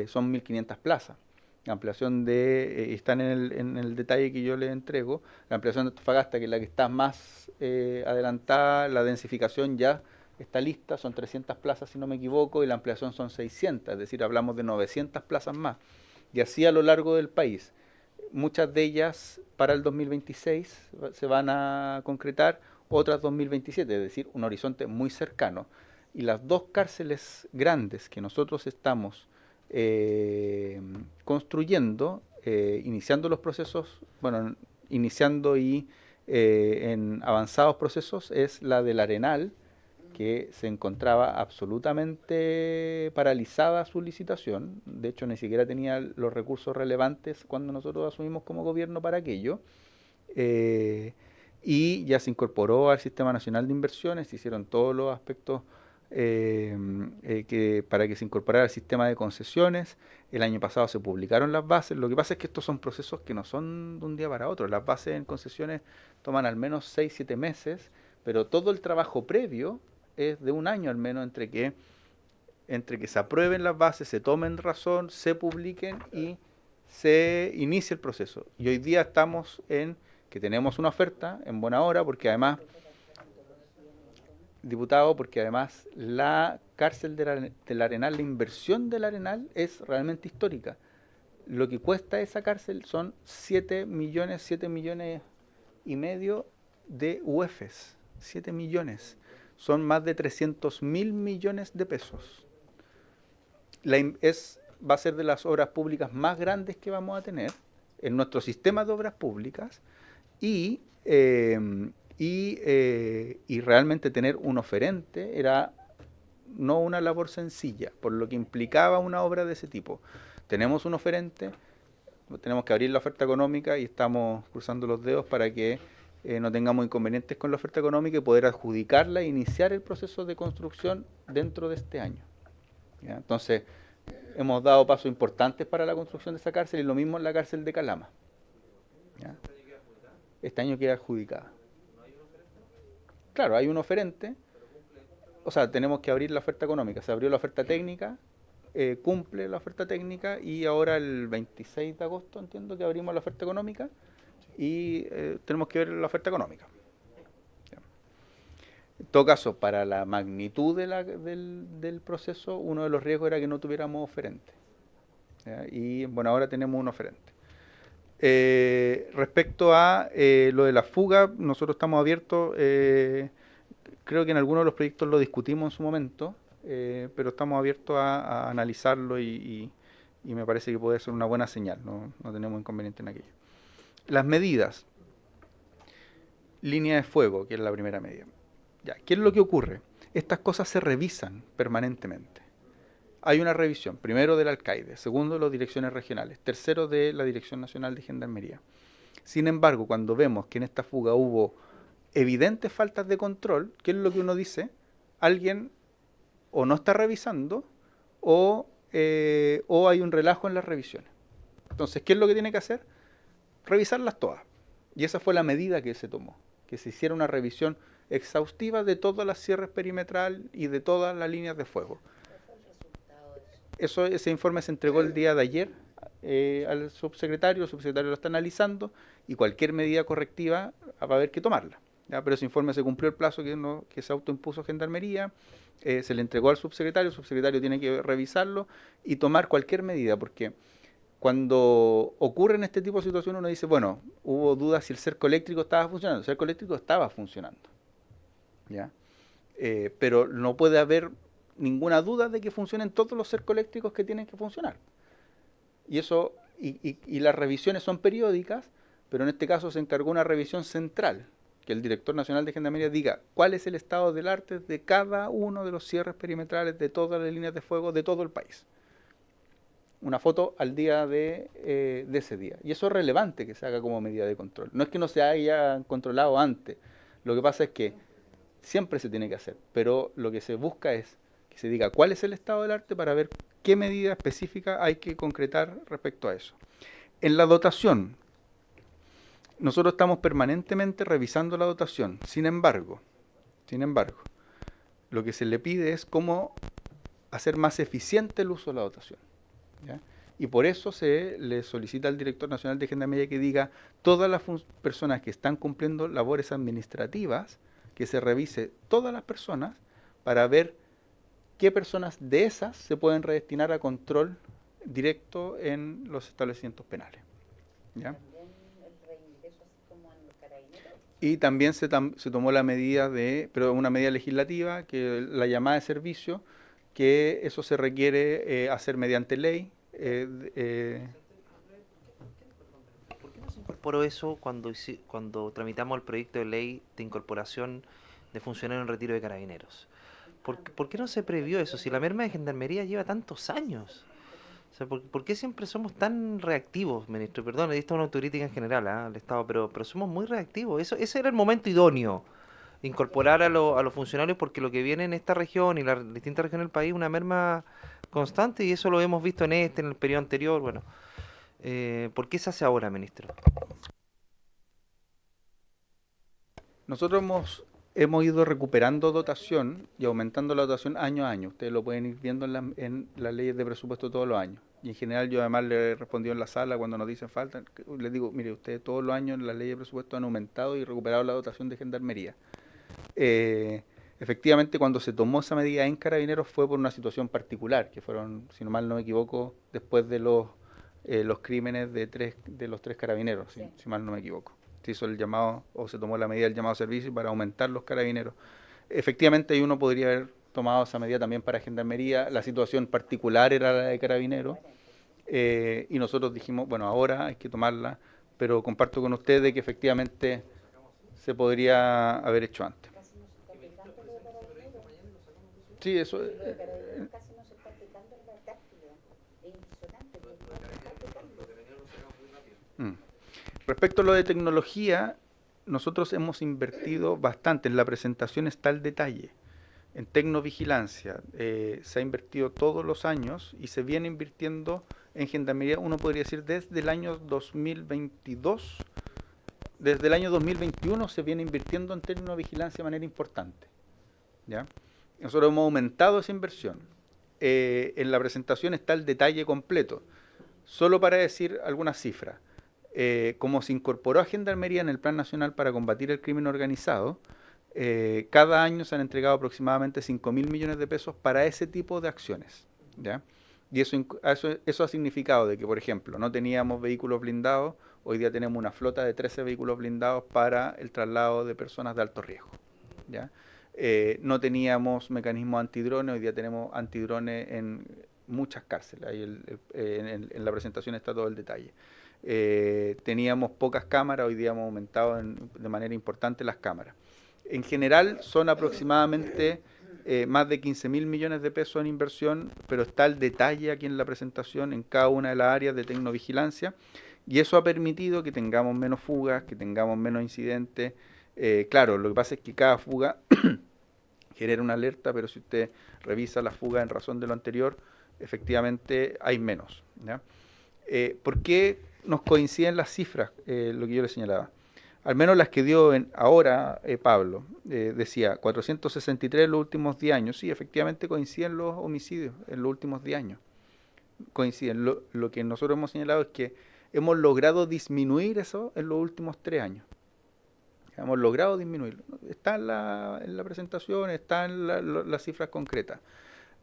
son 1.500 plazas. La ampliación está en el detalle que yo le entrego. La ampliación de Antofagasta, que es la que está más adelantada, la densificación ya está lista, son 300 plazas si no me equivoco, y la ampliación son 600, es decir, hablamos de 900 plazas más. Y así a lo largo del país. Muchas de ellas para el 2026 se van a concretar, otras 2027, es decir, un horizonte muy cercano. Y las 2 cárceles grandes que nosotros estamos construyendo, iniciando los procesos, iniciando y en avanzados procesos, es la del Arenal, que se encontraba absolutamente paralizada su licitación. De hecho, ni siquiera tenía los recursos relevantes cuando nosotros asumimos como gobierno para aquello. Y ya se incorporó al Sistema Nacional de Inversiones, se hicieron todos los aspectos para que se incorporara al sistema de concesiones. El año pasado se publicaron las bases. Lo que pasa es que estos son procesos que no son de un día para otro. Las bases en concesiones toman al menos 6-7 meses, pero todo el trabajo previo es de un año al menos entre que se aprueben las bases, se tomen razón, se publiquen y se inicie el proceso. Y hoy día estamos en que tenemos una oferta en buena hora, porque además, diputado, porque además la cárcel del Arenal, la inversión del Arenal es realmente histórica. Lo que cuesta esa cárcel son 7 millones y medio de UFs. 7 millones. Son más de 300.000 millones de pesos. Va a ser de las obras públicas más grandes que vamos a tener en nuestro sistema de obras públicas y realmente tener un oferente era no una labor sencilla, por lo que implicaba una obra de ese tipo. Tenemos un oferente, tenemos que abrir la oferta económica y estamos cruzando los dedos para que no tengamos inconvenientes con la oferta económica y poder adjudicarla e iniciar el proceso de construcción dentro de este año. ¿Ya? Entonces, hemos dado pasos importantes para la construcción de esa cárcel y lo mismo en la cárcel de Calama. ¿Ya? Este año queda adjudicada. Claro, hay un oferente, o sea, tenemos que abrir la oferta económica. Se abrió la oferta técnica, cumple la oferta técnica y ahora el 26 de agosto entiendo que abrimos la oferta económica y tenemos que ver la oferta económica. ¿Ya? En todo caso, para la magnitud del proceso, uno de los riesgos era que no tuviéramos oferente. ¿Ya? Y bueno, ahora tenemos un oferente. Respecto a lo de la fuga, nosotros estamos abiertos, creo que en algunos de los proyectos lo discutimos en su momento, pero estamos abiertos a analizarlo y me parece que puede ser una buena señal, no tenemos inconveniente en aquello. Las medidas, línea de fuego, que es la primera medida. Ya, ¿qué es lo que ocurre? Estas cosas se revisan permanentemente. Hay una revisión, primero del alcaide, segundo de las direcciones regionales, tercero de la Dirección Nacional de Gendarmería. Sin embargo, cuando vemos que en esta fuga hubo evidentes faltas de control, ¿qué es lo que uno dice? Alguien o no está revisando o hay un relajo en las revisiones. Entonces, ¿qué es lo que tiene que hacer? Revisarlas todas. Y esa fue la medida que se tomó, que se hiciera una revisión exhaustiva de todas las cierres perimetral y de todas las líneas de fuego. Ese informe se entregó el día de ayer al subsecretario, el subsecretario lo está analizando y cualquier medida correctiva va a haber que tomarla. ¿Ya? Pero ese informe se cumplió el plazo que se autoimpuso Gendarmería, se le entregó al subsecretario, el subsecretario tiene que revisarlo y tomar cualquier medida, porque cuando ocurren este tipo de situaciones uno dice, bueno, hubo dudas si el cerco eléctrico estaba funcionando. El cerco eléctrico estaba funcionando, ¿ya? Pero no puede haber ninguna duda de que funcionen todos los cercos eléctricos que tienen que funcionar. Y eso y las revisiones son periódicas, pero en este caso se encargó una revisión central, que el director nacional de Gendarmería diga cuál es el estado del arte de cada uno de los cierres perimetrales de todas las líneas de fuego de todo el país. Una foto al día de ese día. Y eso es relevante que se haga como medida de control. No es que no se haya controlado antes. Lo que pasa es que siempre se tiene que hacer. Pero lo que se busca es que se diga cuál es el estado del arte para ver qué medida específica hay que concretar respecto a eso. En la dotación, nosotros estamos permanentemente revisando la dotación. Sin embargo, lo que se le pide es cómo hacer más eficiente el uso de la dotación. ¿Ya? Y por eso se le solicita al director nacional de Gendarmería que diga todas las personas que están cumpliendo labores administrativas, que se revise todas las personas para ver qué personas de esas se pueden redestinar a control directo en los establecimientos penales. ¿Ya? Y también se tomó la medida pero una medida legislativa, que la llamada de servicio, que eso se requiere hacer mediante ley. ¿Por qué no se incorporó eso cuando tramitamos el proyecto de ley de incorporación de funcionarios en retiro de carabineros? ¿Por qué no se previó eso? Si la merma de Gendarmería lleva tantos años. O sea, ¿por qué siempre somos tan reactivos, ministro? Perdón, esta es una autocrítica en general al Estado, pero somos muy reactivos. Ese era el momento idóneo, incorporar a los funcionarios, porque lo que viene en esta región y las distintas regiones del país es una merma constante, y eso lo hemos visto en el periodo anterior. Bueno, ¿por qué se hace ahora, ministro? Nosotros hemos hemos ido recuperando dotación y aumentando la dotación año a año. Ustedes lo pueden ir viendo en las leyes de presupuesto todos los años. Y en general yo además le he respondido en la sala cuando nos dicen falta, les digo, mire, ustedes todos los años en las leyes de presupuesto han aumentado y recuperado la dotación de Gendarmería. Efectivamente, cuando se tomó esa medida en Carabineros fue por una situación particular, que fueron, si no mal no me equivoco, después de los crímenes de los 3 carabineros, si mal no me equivoco. Se hizo el llamado, o se tomó la medida del llamado a servicio para aumentar los carabineros. Efectivamente, ahí uno podría haber tomado esa medida también para Gendarmería. La situación particular era la de Carabineros, y nosotros dijimos, bueno, ahora hay que tomarla, pero comparto con ustedes que efectivamente se podría haber hecho antes. Sí, eso. Respecto a lo de tecnología, nosotros hemos invertido bastante. En la presentación está el detalle. En tecnovigilancia se ha invertido todos los años y se viene invirtiendo en Gendarmería, uno podría decir desde el año 2022, desde el año 2021 se viene invirtiendo en tecnovigilancia de manera importante, ¿ya? Nosotros hemos aumentado esa inversión. En la presentación está el detalle completo. Solo para decir algunas cifras. Como se incorporó a Gendarmería en el Plan Nacional para combatir el crimen organizado, cada año se han entregado aproximadamente 5.000 millones de pesos para ese tipo de acciones, ¿ya? Y eso ha significado de que, por ejemplo, no teníamos vehículos blindados, hoy día tenemos una flota de 13 vehículos blindados para el traslado de personas de alto riesgo, ¿ya? No teníamos mecanismos antidrones, hoy día tenemos antidrones en muchas cárceles, ahí en la presentación está todo el detalle. Teníamos pocas cámaras, hoy día hemos aumentado de manera importante las cámaras. En general son aproximadamente más de 15.000 millones de pesos en inversión, pero está el detalle aquí en la presentación en cada una de las áreas de tecnovigilancia, y eso ha permitido que tengamos menos fugas, que tengamos menos incidentes. Claro, lo que pasa es que cada fuga genera una alerta, pero si usted revisa la fuga en razón de lo anterior, efectivamente hay menos, ¿ya? ¿Por qué nos coinciden las cifras? Lo que yo le señalaba. Al menos las que dio ahora Pablo, decía 463 en los últimos 10 años. Sí, efectivamente coinciden los homicidios en los últimos 10 años. Coinciden. Lo que nosotros hemos señalado es que hemos logrado disminuir eso en los últimos 3 años. Hemos logrado disminuirlo. Está en la presentación, está en las cifras concretas.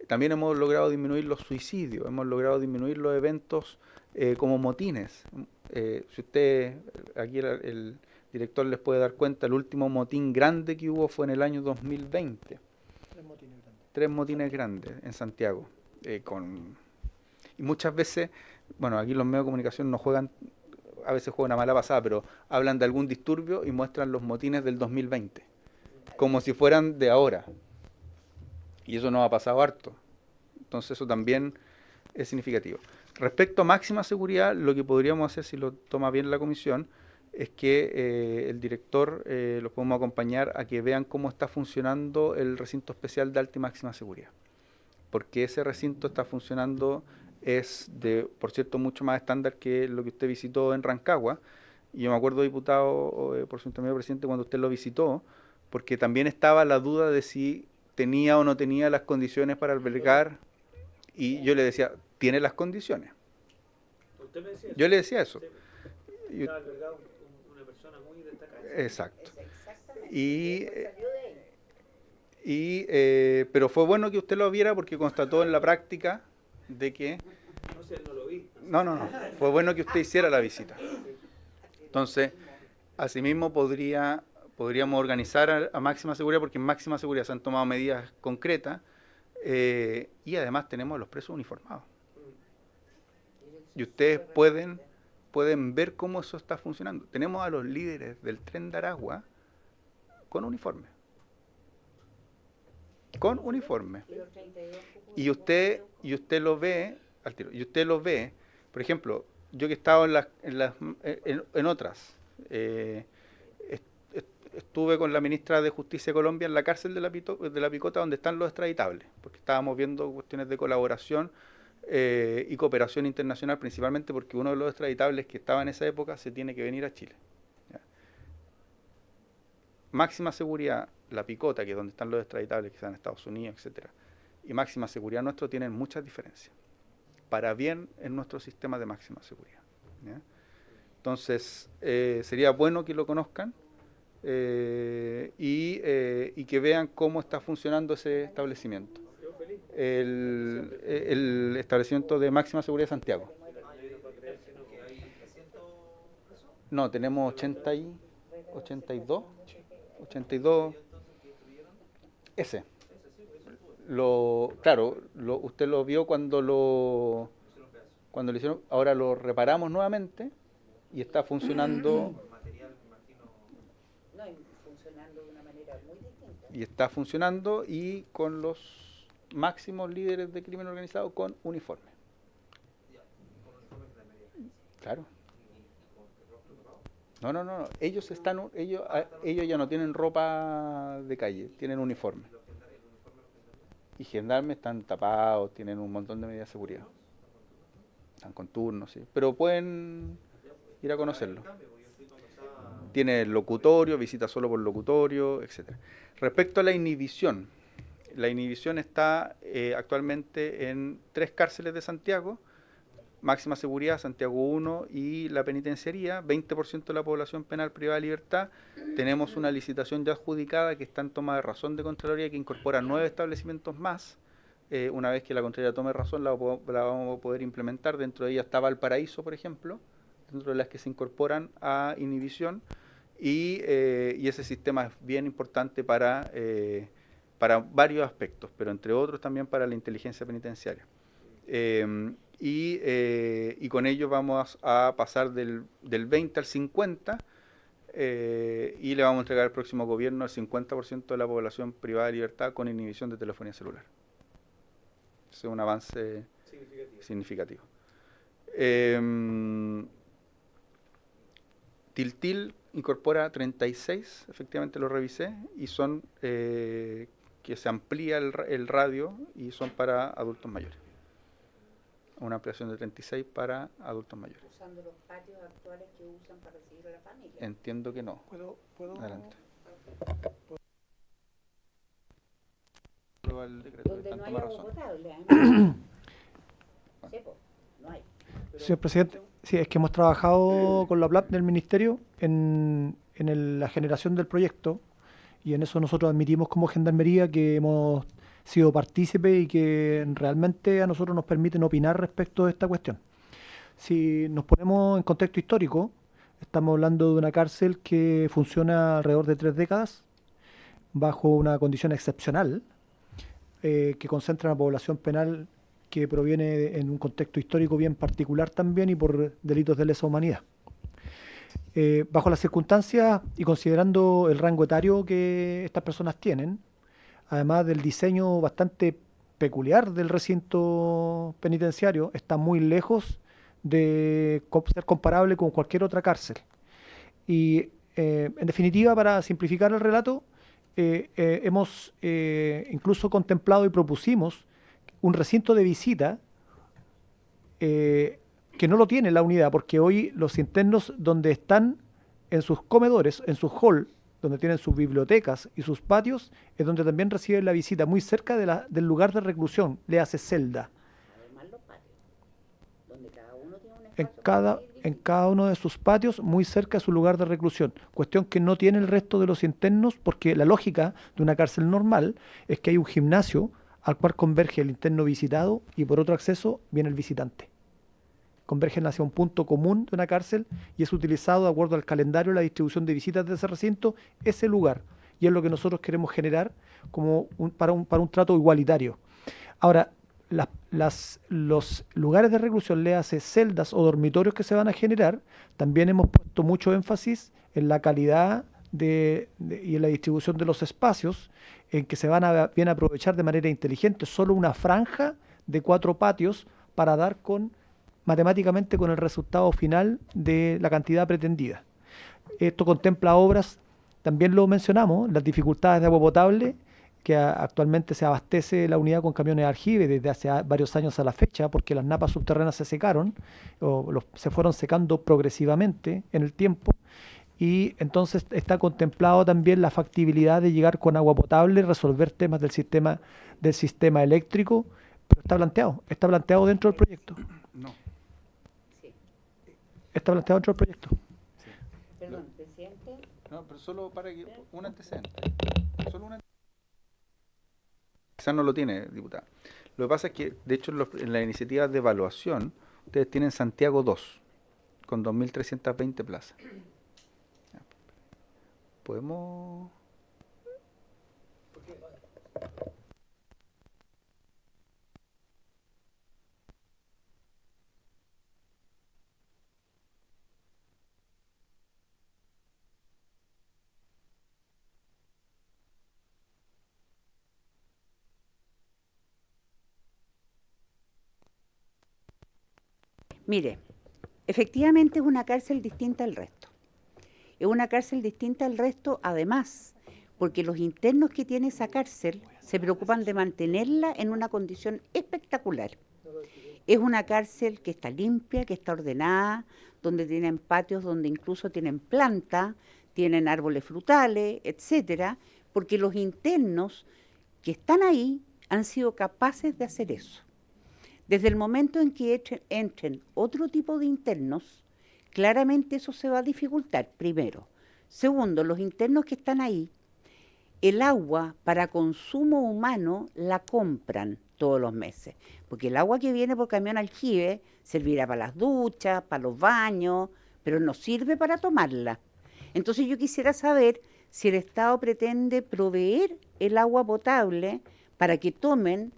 También hemos logrado disminuir los suicidios, hemos logrado disminuir los eventos como motines. Si usted, aquí el director les puede dar cuenta, el último motín grande que hubo fue en el año 2020. 3 motines grandes en Santiago. Y muchas veces, bueno, aquí los medios de comunicación no juegan, a veces juegan una mala pasada, pero hablan de algún disturbio y muestran los motines del 2020, como si fueran de ahora. Y eso nos ha pasado harto. Entonces eso también es significativo. Respecto a máxima seguridad, lo que podríamos hacer, si lo toma bien la comisión, es que el director los podemos acompañar a que vean cómo está funcionando el recinto especial de alta y máxima seguridad. Porque ese recinto está funcionando, es por cierto, mucho más estándar que lo que usted visitó en Rancagua. Y yo me acuerdo, diputado, por su intermedio, presidente, cuando usted lo visitó, porque también estaba la duda de si tenía o no tenía las condiciones para albergar, y yo le decía, ¿tiene las condiciones? ¿Usted me decía eso? Yo le decía eso. Sí. Estaba albergado una persona muy destacada. Exacto. Pero fue bueno que usted lo viera porque constató en la práctica de que... No sé, no lo vi. No. Fue bueno que usted hiciera la visita. Entonces, asimismo podríamos organizar a máxima seguridad, porque en máxima seguridad se han tomado medidas concretas, y además tenemos a los presos uniformados. Y ustedes pueden ver cómo eso está funcionando. Tenemos a los líderes del Tren de Aragua con uniforme. Con uniforme. Y usted lo ve al tiro. Y usted lo ve, por ejemplo, yo que he estado en otras, estuve con la ministra de Justicia de Colombia en la cárcel de la Picota, donde están los extraditables, porque estábamos viendo cuestiones de colaboración y cooperación internacional, principalmente porque uno de los extraditables que estaba en esa época se tiene que venir a Chile. ¿Ya? máxima seguridad, la picota, que es donde están los extraditables que están en Estados Unidos, etcétera, y máxima seguridad nuestro tienen muchas diferencias. Para bien en nuestro sistema de máxima seguridad, ¿ya? Entonces, sería bueno que lo conozcan y que vean cómo está funcionando ese establecimiento. El establecimiento de máxima seguridad de Santiago. No, tenemos 82. Ese. Claro, usted lo vio cuando lo hicieron. Ahora lo reparamos nuevamente y está funcionando. Funcionando de una manera muy distinta. Y está funcionando y con los máximos líderes de crimen organizado con uniforme. Claro. No. Ellos ya no tienen ropa de calle, tienen uniforme. Y gendarmes están tapados, tienen un montón de medidas de seguridad. Están con turnos, sí. Pero pueden ir a conocerlo. Tiene locutorio, visita solo por locutorio, etc. Respecto a la inhibición está actualmente en 3 cárceles de Santiago, máxima seguridad, Santiago 1 y la penitenciaría, 20% de la población penal privada de libertad. Tenemos una licitación ya adjudicada que está en toma de razón de Contraloría que incorpora 9 establecimientos más. Una vez que la Contraloría tome razón la vamos a poder implementar. Dentro de ella está Valparaíso, por ejemplo, dentro de las que se incorporan a inhibición y ese sistema es bien importante para varios aspectos, pero entre otros también para la inteligencia penitenciaria. Y con ello vamos a pasar del 20 al 50 y le vamos a entregar al próximo gobierno el 50% de la población privada de libertad con inhibición de telefonía celular. Ese es un avance significativo. Tiltil incorpora 36, efectivamente lo revisé, y son que se amplía el radio y son para adultos mayores. Una ampliación de 36 para adultos mayores. Usando los patios actuales que usan para recibir a la familia. Entiendo que no. ¿Puedo? Adelante. El decreto, Donde no hay toma agua razón. potable. Sepo, no hay. Señor presidente, sí, es que hemos trabajado con la PLAP del Ministerio en la generación del proyecto y en eso nosotros admitimos como Gendarmería que hemos sido partícipes y que realmente a nosotros nos permiten opinar respecto de esta cuestión. Si nos ponemos en contexto histórico, estamos hablando de una cárcel que funciona alrededor de 3 décadas, bajo una condición excepcional, que concentra una población penal que proviene en un contexto histórico bien particular también y por delitos de lesa humanidad. Bajo las circunstancias y considerando el rango etario que estas personas tienen, además del diseño bastante peculiar del recinto penitenciario, está muy lejos de ser comparable con cualquier otra cárcel. Y en definitiva, para simplificar el relato, hemos incluso contemplado y propusimos un recinto de visita que no lo tiene la unidad, porque hoy los internos donde están en sus comedores, en sus hall, donde tienen sus bibliotecas y sus patios, es donde también reciben la visita, muy cerca del lugar de reclusión, le hace celda. Además los patios, donde cada uno tiene un En espacio para recibir en visitas. cada uno de sus patios, muy cerca de su lugar de reclusión. Cuestión que no tiene el resto de los internos, porque la lógica de una cárcel normal es que hay un gimnasio al cual converge el interno visitado y por otro acceso viene el visitante. Convergen hacia un punto común de una cárcel y es utilizado de acuerdo al calendario y la distribución de visitas de ese recinto, ese lugar. Y es lo que nosotros queremos generar como para un trato igualitario. Ahora, los lugares de reclusión, le hace celdas o dormitorios que se van a generar, también hemos puesto mucho énfasis en la calidad y en la distribución de los espacios, en que se van a bien aprovechar de manera inteligente solo una franja de 4 patios para dar matemáticamente con el resultado final de la cantidad pretendida. Esto contempla obras, también lo mencionamos, las dificultades de agua potable, que actualmente se abastece la unidad con camiones de aljibe desde hace varios años a la fecha, porque las napas subterráneas se secaron, se fueron secando progresivamente en el tiempo, y entonces está contemplado también la factibilidad de llegar con agua potable, resolver temas del sistema eléctrico, pero está planteado dentro del proyecto. No. Está planteado dentro del proyecto. Perdón, presidente. No, pero solo para que un antecedente. Solo un antecedente. Quizás no lo tiene, diputada. Lo que pasa es que, de hecho, en la iniciativa de evaluación, ustedes tienen Santiago 2, con 2.320 plazas. ¿Podemos...? Mire, efectivamente es una cárcel distinta al resto. Es una cárcel distinta al resto, además, porque los internos que tiene esa cárcel se preocupan de mantenerla en una condición espectacular. Es una cárcel que está limpia, que está ordenada, donde tienen patios, donde incluso tienen plantas, tienen árboles frutales, etcétera, porque los internos que están ahí han sido capaces de hacer eso. Desde el momento en que entren otro tipo de internos, claramente eso se va a dificultar, primero. Segundo, los internos que están ahí, el agua para consumo humano la compran todos los meses, porque el agua que viene por camión aljibe servirá para las duchas, para los baños, pero no sirve para tomarla. Entonces yo quisiera saber si el Estado pretende proveer el agua potable para que tomen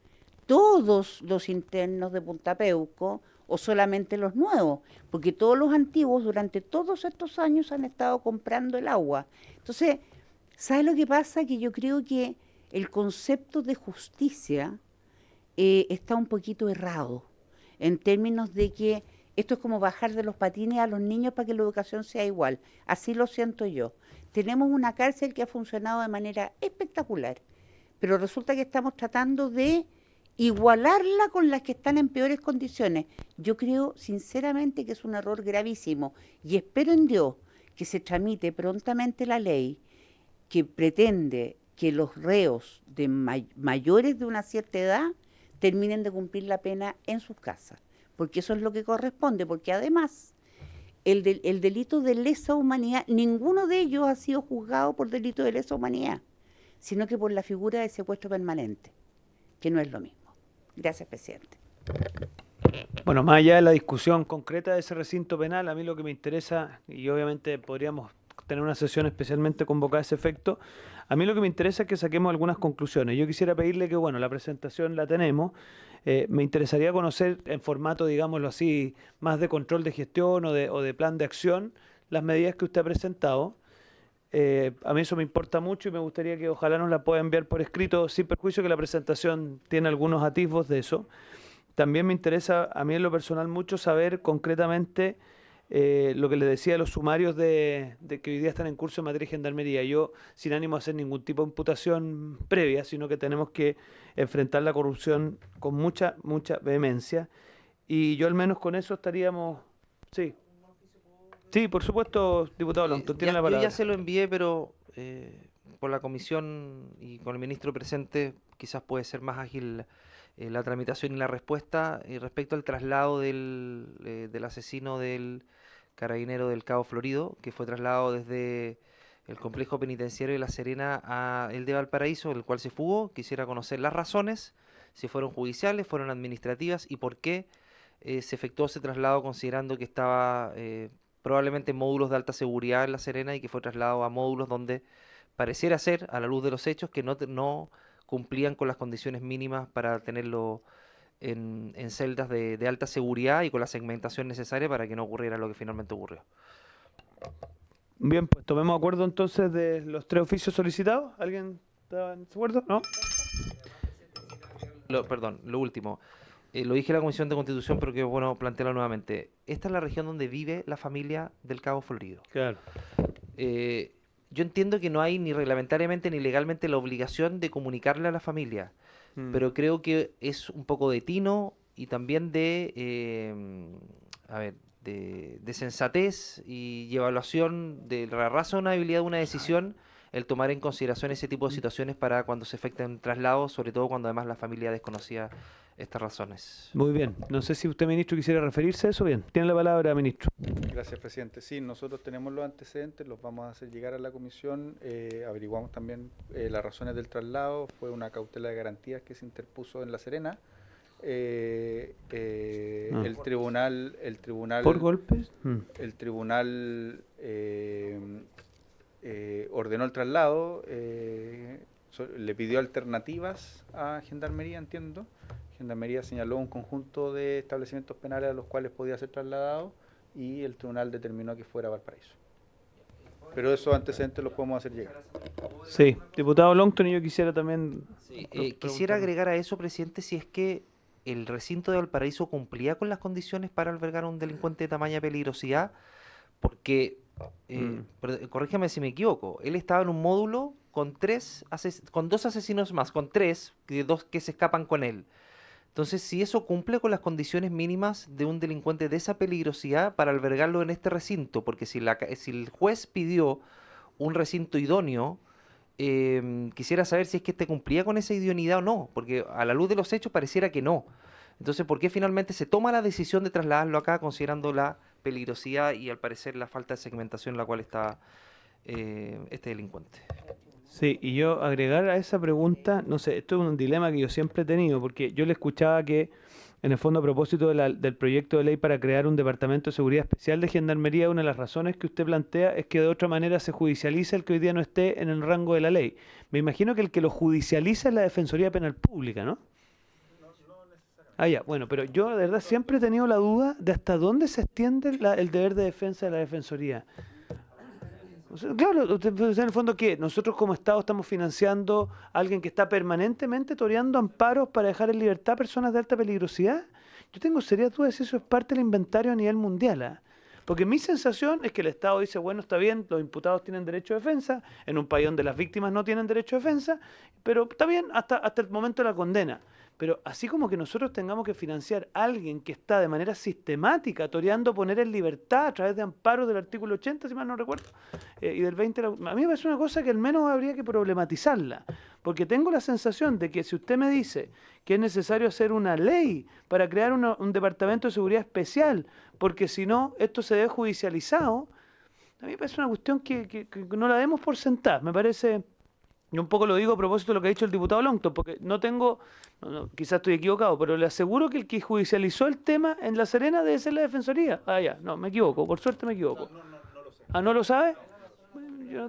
todos los internos de Punta Peuco o solamente los nuevos, porque todos los antiguos durante todos estos años han estado comprando el agua. Entonces, ¿sabe lo que pasa? Que yo creo que el concepto de justicia está un poquito errado, en términos de que esto es como bajar de los patines a los niños para que la educación sea igual. Así lo siento yo. Tenemos una cárcel que ha funcionado de manera espectacular, pero resulta que estamos tratando de igualarla con las que están en peores condiciones. Yo creo sinceramente que es un error gravísimo y espero en Dios que se tramite prontamente la ley que pretende que los reos de mayores de una cierta edad terminen de cumplir la pena en sus casas, porque eso es lo que corresponde, porque además el delito de lesa humanidad, ninguno de ellos ha sido juzgado por delito de lesa humanidad, sino que por la figura de secuestro permanente, que no es lo mismo. Gracias, presidente. Bueno, más allá de la discusión concreta de ese recinto penal, a mí lo que me interesa, y obviamente podríamos tener una sesión especialmente convocada a ese efecto, a mí lo que me interesa es que saquemos algunas conclusiones. Yo quisiera pedirle que, bueno, la presentación la tenemos, me interesaría conocer en formato, digámoslo así, más de control de gestión o de plan de acción, las medidas que usted ha presentado. A mí eso me importa mucho y me gustaría que ojalá nos la pueda enviar por escrito, sin perjuicio que la presentación tiene algunos atisbos de eso. También me interesa a mí en lo personal mucho saber concretamente lo que le decía de los sumarios de que hoy día están en curso en materia de gendarmería. Yo, sin ánimo de hacer ningún tipo de imputación previa, sino que tenemos que enfrentar la corrupción con mucha vehemencia. Y yo al menos con eso estaríamos... Sí. Sí, por supuesto, diputado Longton, tiene la palabra. Yo ya se lo envié, pero por la comisión y con el ministro presente quizás puede ser más ágil la tramitación y la respuesta respecto al traslado del asesino del carabinero del Cabo Florido, que fue trasladado desde el complejo penitenciario de La Serena a el de Valparaíso, el cual se fugó. Quisiera conocer las razones, si fueron judiciales, fueron administrativas y por qué se efectuó ese traslado considerando que estaba probablemente en módulos de alta seguridad en La Serena y que fue trasladado a módulos donde pareciera ser, a la luz de los hechos, que no cumplían con las condiciones mínimas para tenerlo en celdas de alta seguridad y con la segmentación necesaria para que no ocurriera lo que finalmente ocurrió. Bien, pues tomemos acuerdo entonces de los 3 oficios solicitados. ¿Alguien está de acuerdo? ¿No? Perdón, lo último. Lo dije en la Comisión de Constitución, pero que bueno plantearlo nuevamente. Esta es la región donde vive la familia del Cabo Florido. Claro. Yo entiendo que no hay ni reglamentariamente ni legalmente la obligación de comunicarle a la familia, pero creo que es un poco de tino y también de, de sensatez y evaluación de la razonabilidad de una decisión el tomar en consideración ese tipo de situaciones para cuando se efecten traslados, sobre todo cuando además la familia desconocía estas razones. Muy bien. No sé si usted, ministro, quisiera referirse a eso. Bien, tiene la palabra, ministro. Gracias, presidente. Sí, nosotros tenemos los antecedentes, los vamos a hacer llegar a la comisión. Averiguamos también las razones del traslado. Fue una cautela de garantías que se interpuso en La Serena. El tribunal ¿Por golpes? el tribunal ordenó el traslado, le pidió alternativas a Gendarmería, entiendo. Gendarmería señaló un conjunto de establecimientos penales a los cuales podía ser trasladado y el tribunal determinó que fuera Valparaíso. Pero esos antecedentes los podemos hacer llegar. Sí, diputado Longton, y yo quisiera también... Sí, quisiera agregar a eso, presidente, si es que el recinto de Valparaíso cumplía con las condiciones para albergar a un delincuente de tamaña peligrosidad, porque, corrígeme si me equivoco, él estaba en un módulo con dos asesinos más, con dos que se escapan con él. Entonces, si eso cumple con las condiciones mínimas de un delincuente de esa peligrosidad para albergarlo en este recinto, porque si el juez pidió un recinto idóneo, quisiera saber si es que este cumplía con esa idoneidad o no, porque a la luz de los hechos pareciera que no. Entonces, ¿por qué finalmente se toma la decisión de trasladarlo acá considerando la peligrosidad y al parecer la falta de segmentación en la cual está este delincuente? Sí, y yo agregar a esa pregunta, no sé, esto es un dilema que yo siempre he tenido, porque yo le escuchaba que, en el fondo, a propósito del proyecto de ley para crear un departamento de seguridad especial de Gendarmería, una de las razones que usted plantea es que de otra manera se judicializa el que hoy día no esté en el rango de la ley. Me imagino que el que lo judicializa es la Defensoría Penal Pública, ¿no? Ah, ya, bueno, pero yo de verdad siempre he tenido la duda de hasta dónde se extiende el deber de defensa de la Defensoría. O sea, claro, en el fondo, ¿qué? Nosotros como Estado estamos financiando a alguien que está permanentemente toreando amparos para dejar en libertad a personas de alta peligrosidad. Yo tengo serias dudas si eso es parte del inventario a nivel mundial, ¿eh? Porque mi sensación es que el Estado dice, bueno, está bien, los imputados tienen derecho a defensa, en un país donde las víctimas no tienen derecho a defensa, pero está bien hasta el momento de la condena. Pero así como que nosotros tengamos que financiar a alguien que está de manera sistemática toreando poner en libertad a través de amparos del artículo 80, si mal no recuerdo, y del 20, a mí me parece una cosa que al menos habría que problematizarla. Porque tengo la sensación de que si usted me dice que es necesario hacer una ley para crear un departamento de seguridad especial, porque si no, esto se ve judicializado, a mí me parece una cuestión que no la demos por sentada. Me parece... Yo un poco lo digo a propósito de lo que ha dicho el diputado Longton, porque quizás estoy equivocado, pero le aseguro que el que judicializó el tema en La Serena debe ser la Defensoría. Ah, ya, no, me equivoco, por suerte me equivoco. No lo sé. Ah, ¿no lo sabe? Bueno, yo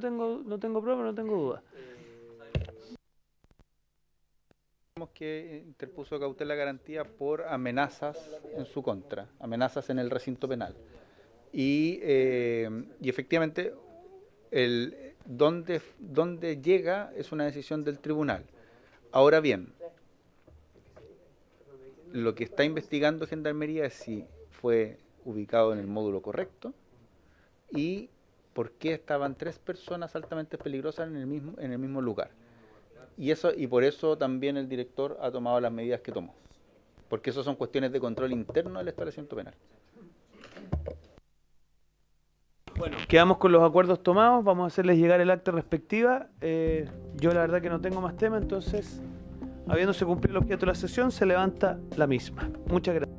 no tengo prueba, no tengo duda. Que interpuso cautela de garantía por amenazas en su contra, amenazas en el recinto penal. Y efectivamente, donde llega es una decisión del tribunal. Ahora bien, lo que está investigando Gendarmería es si fue ubicado en el módulo correcto y por qué estaban 3 personas altamente peligrosas en el mismo lugar. Y por eso también el director ha tomado las medidas que tomó, porque eso son cuestiones de control interno del establecimiento penal. Bueno, quedamos con los acuerdos tomados, vamos a hacerles llegar el acta respectiva. Yo la verdad que no tengo más tema, entonces, habiéndose cumplido el objeto de la sesión, se levanta la misma. Muchas gracias.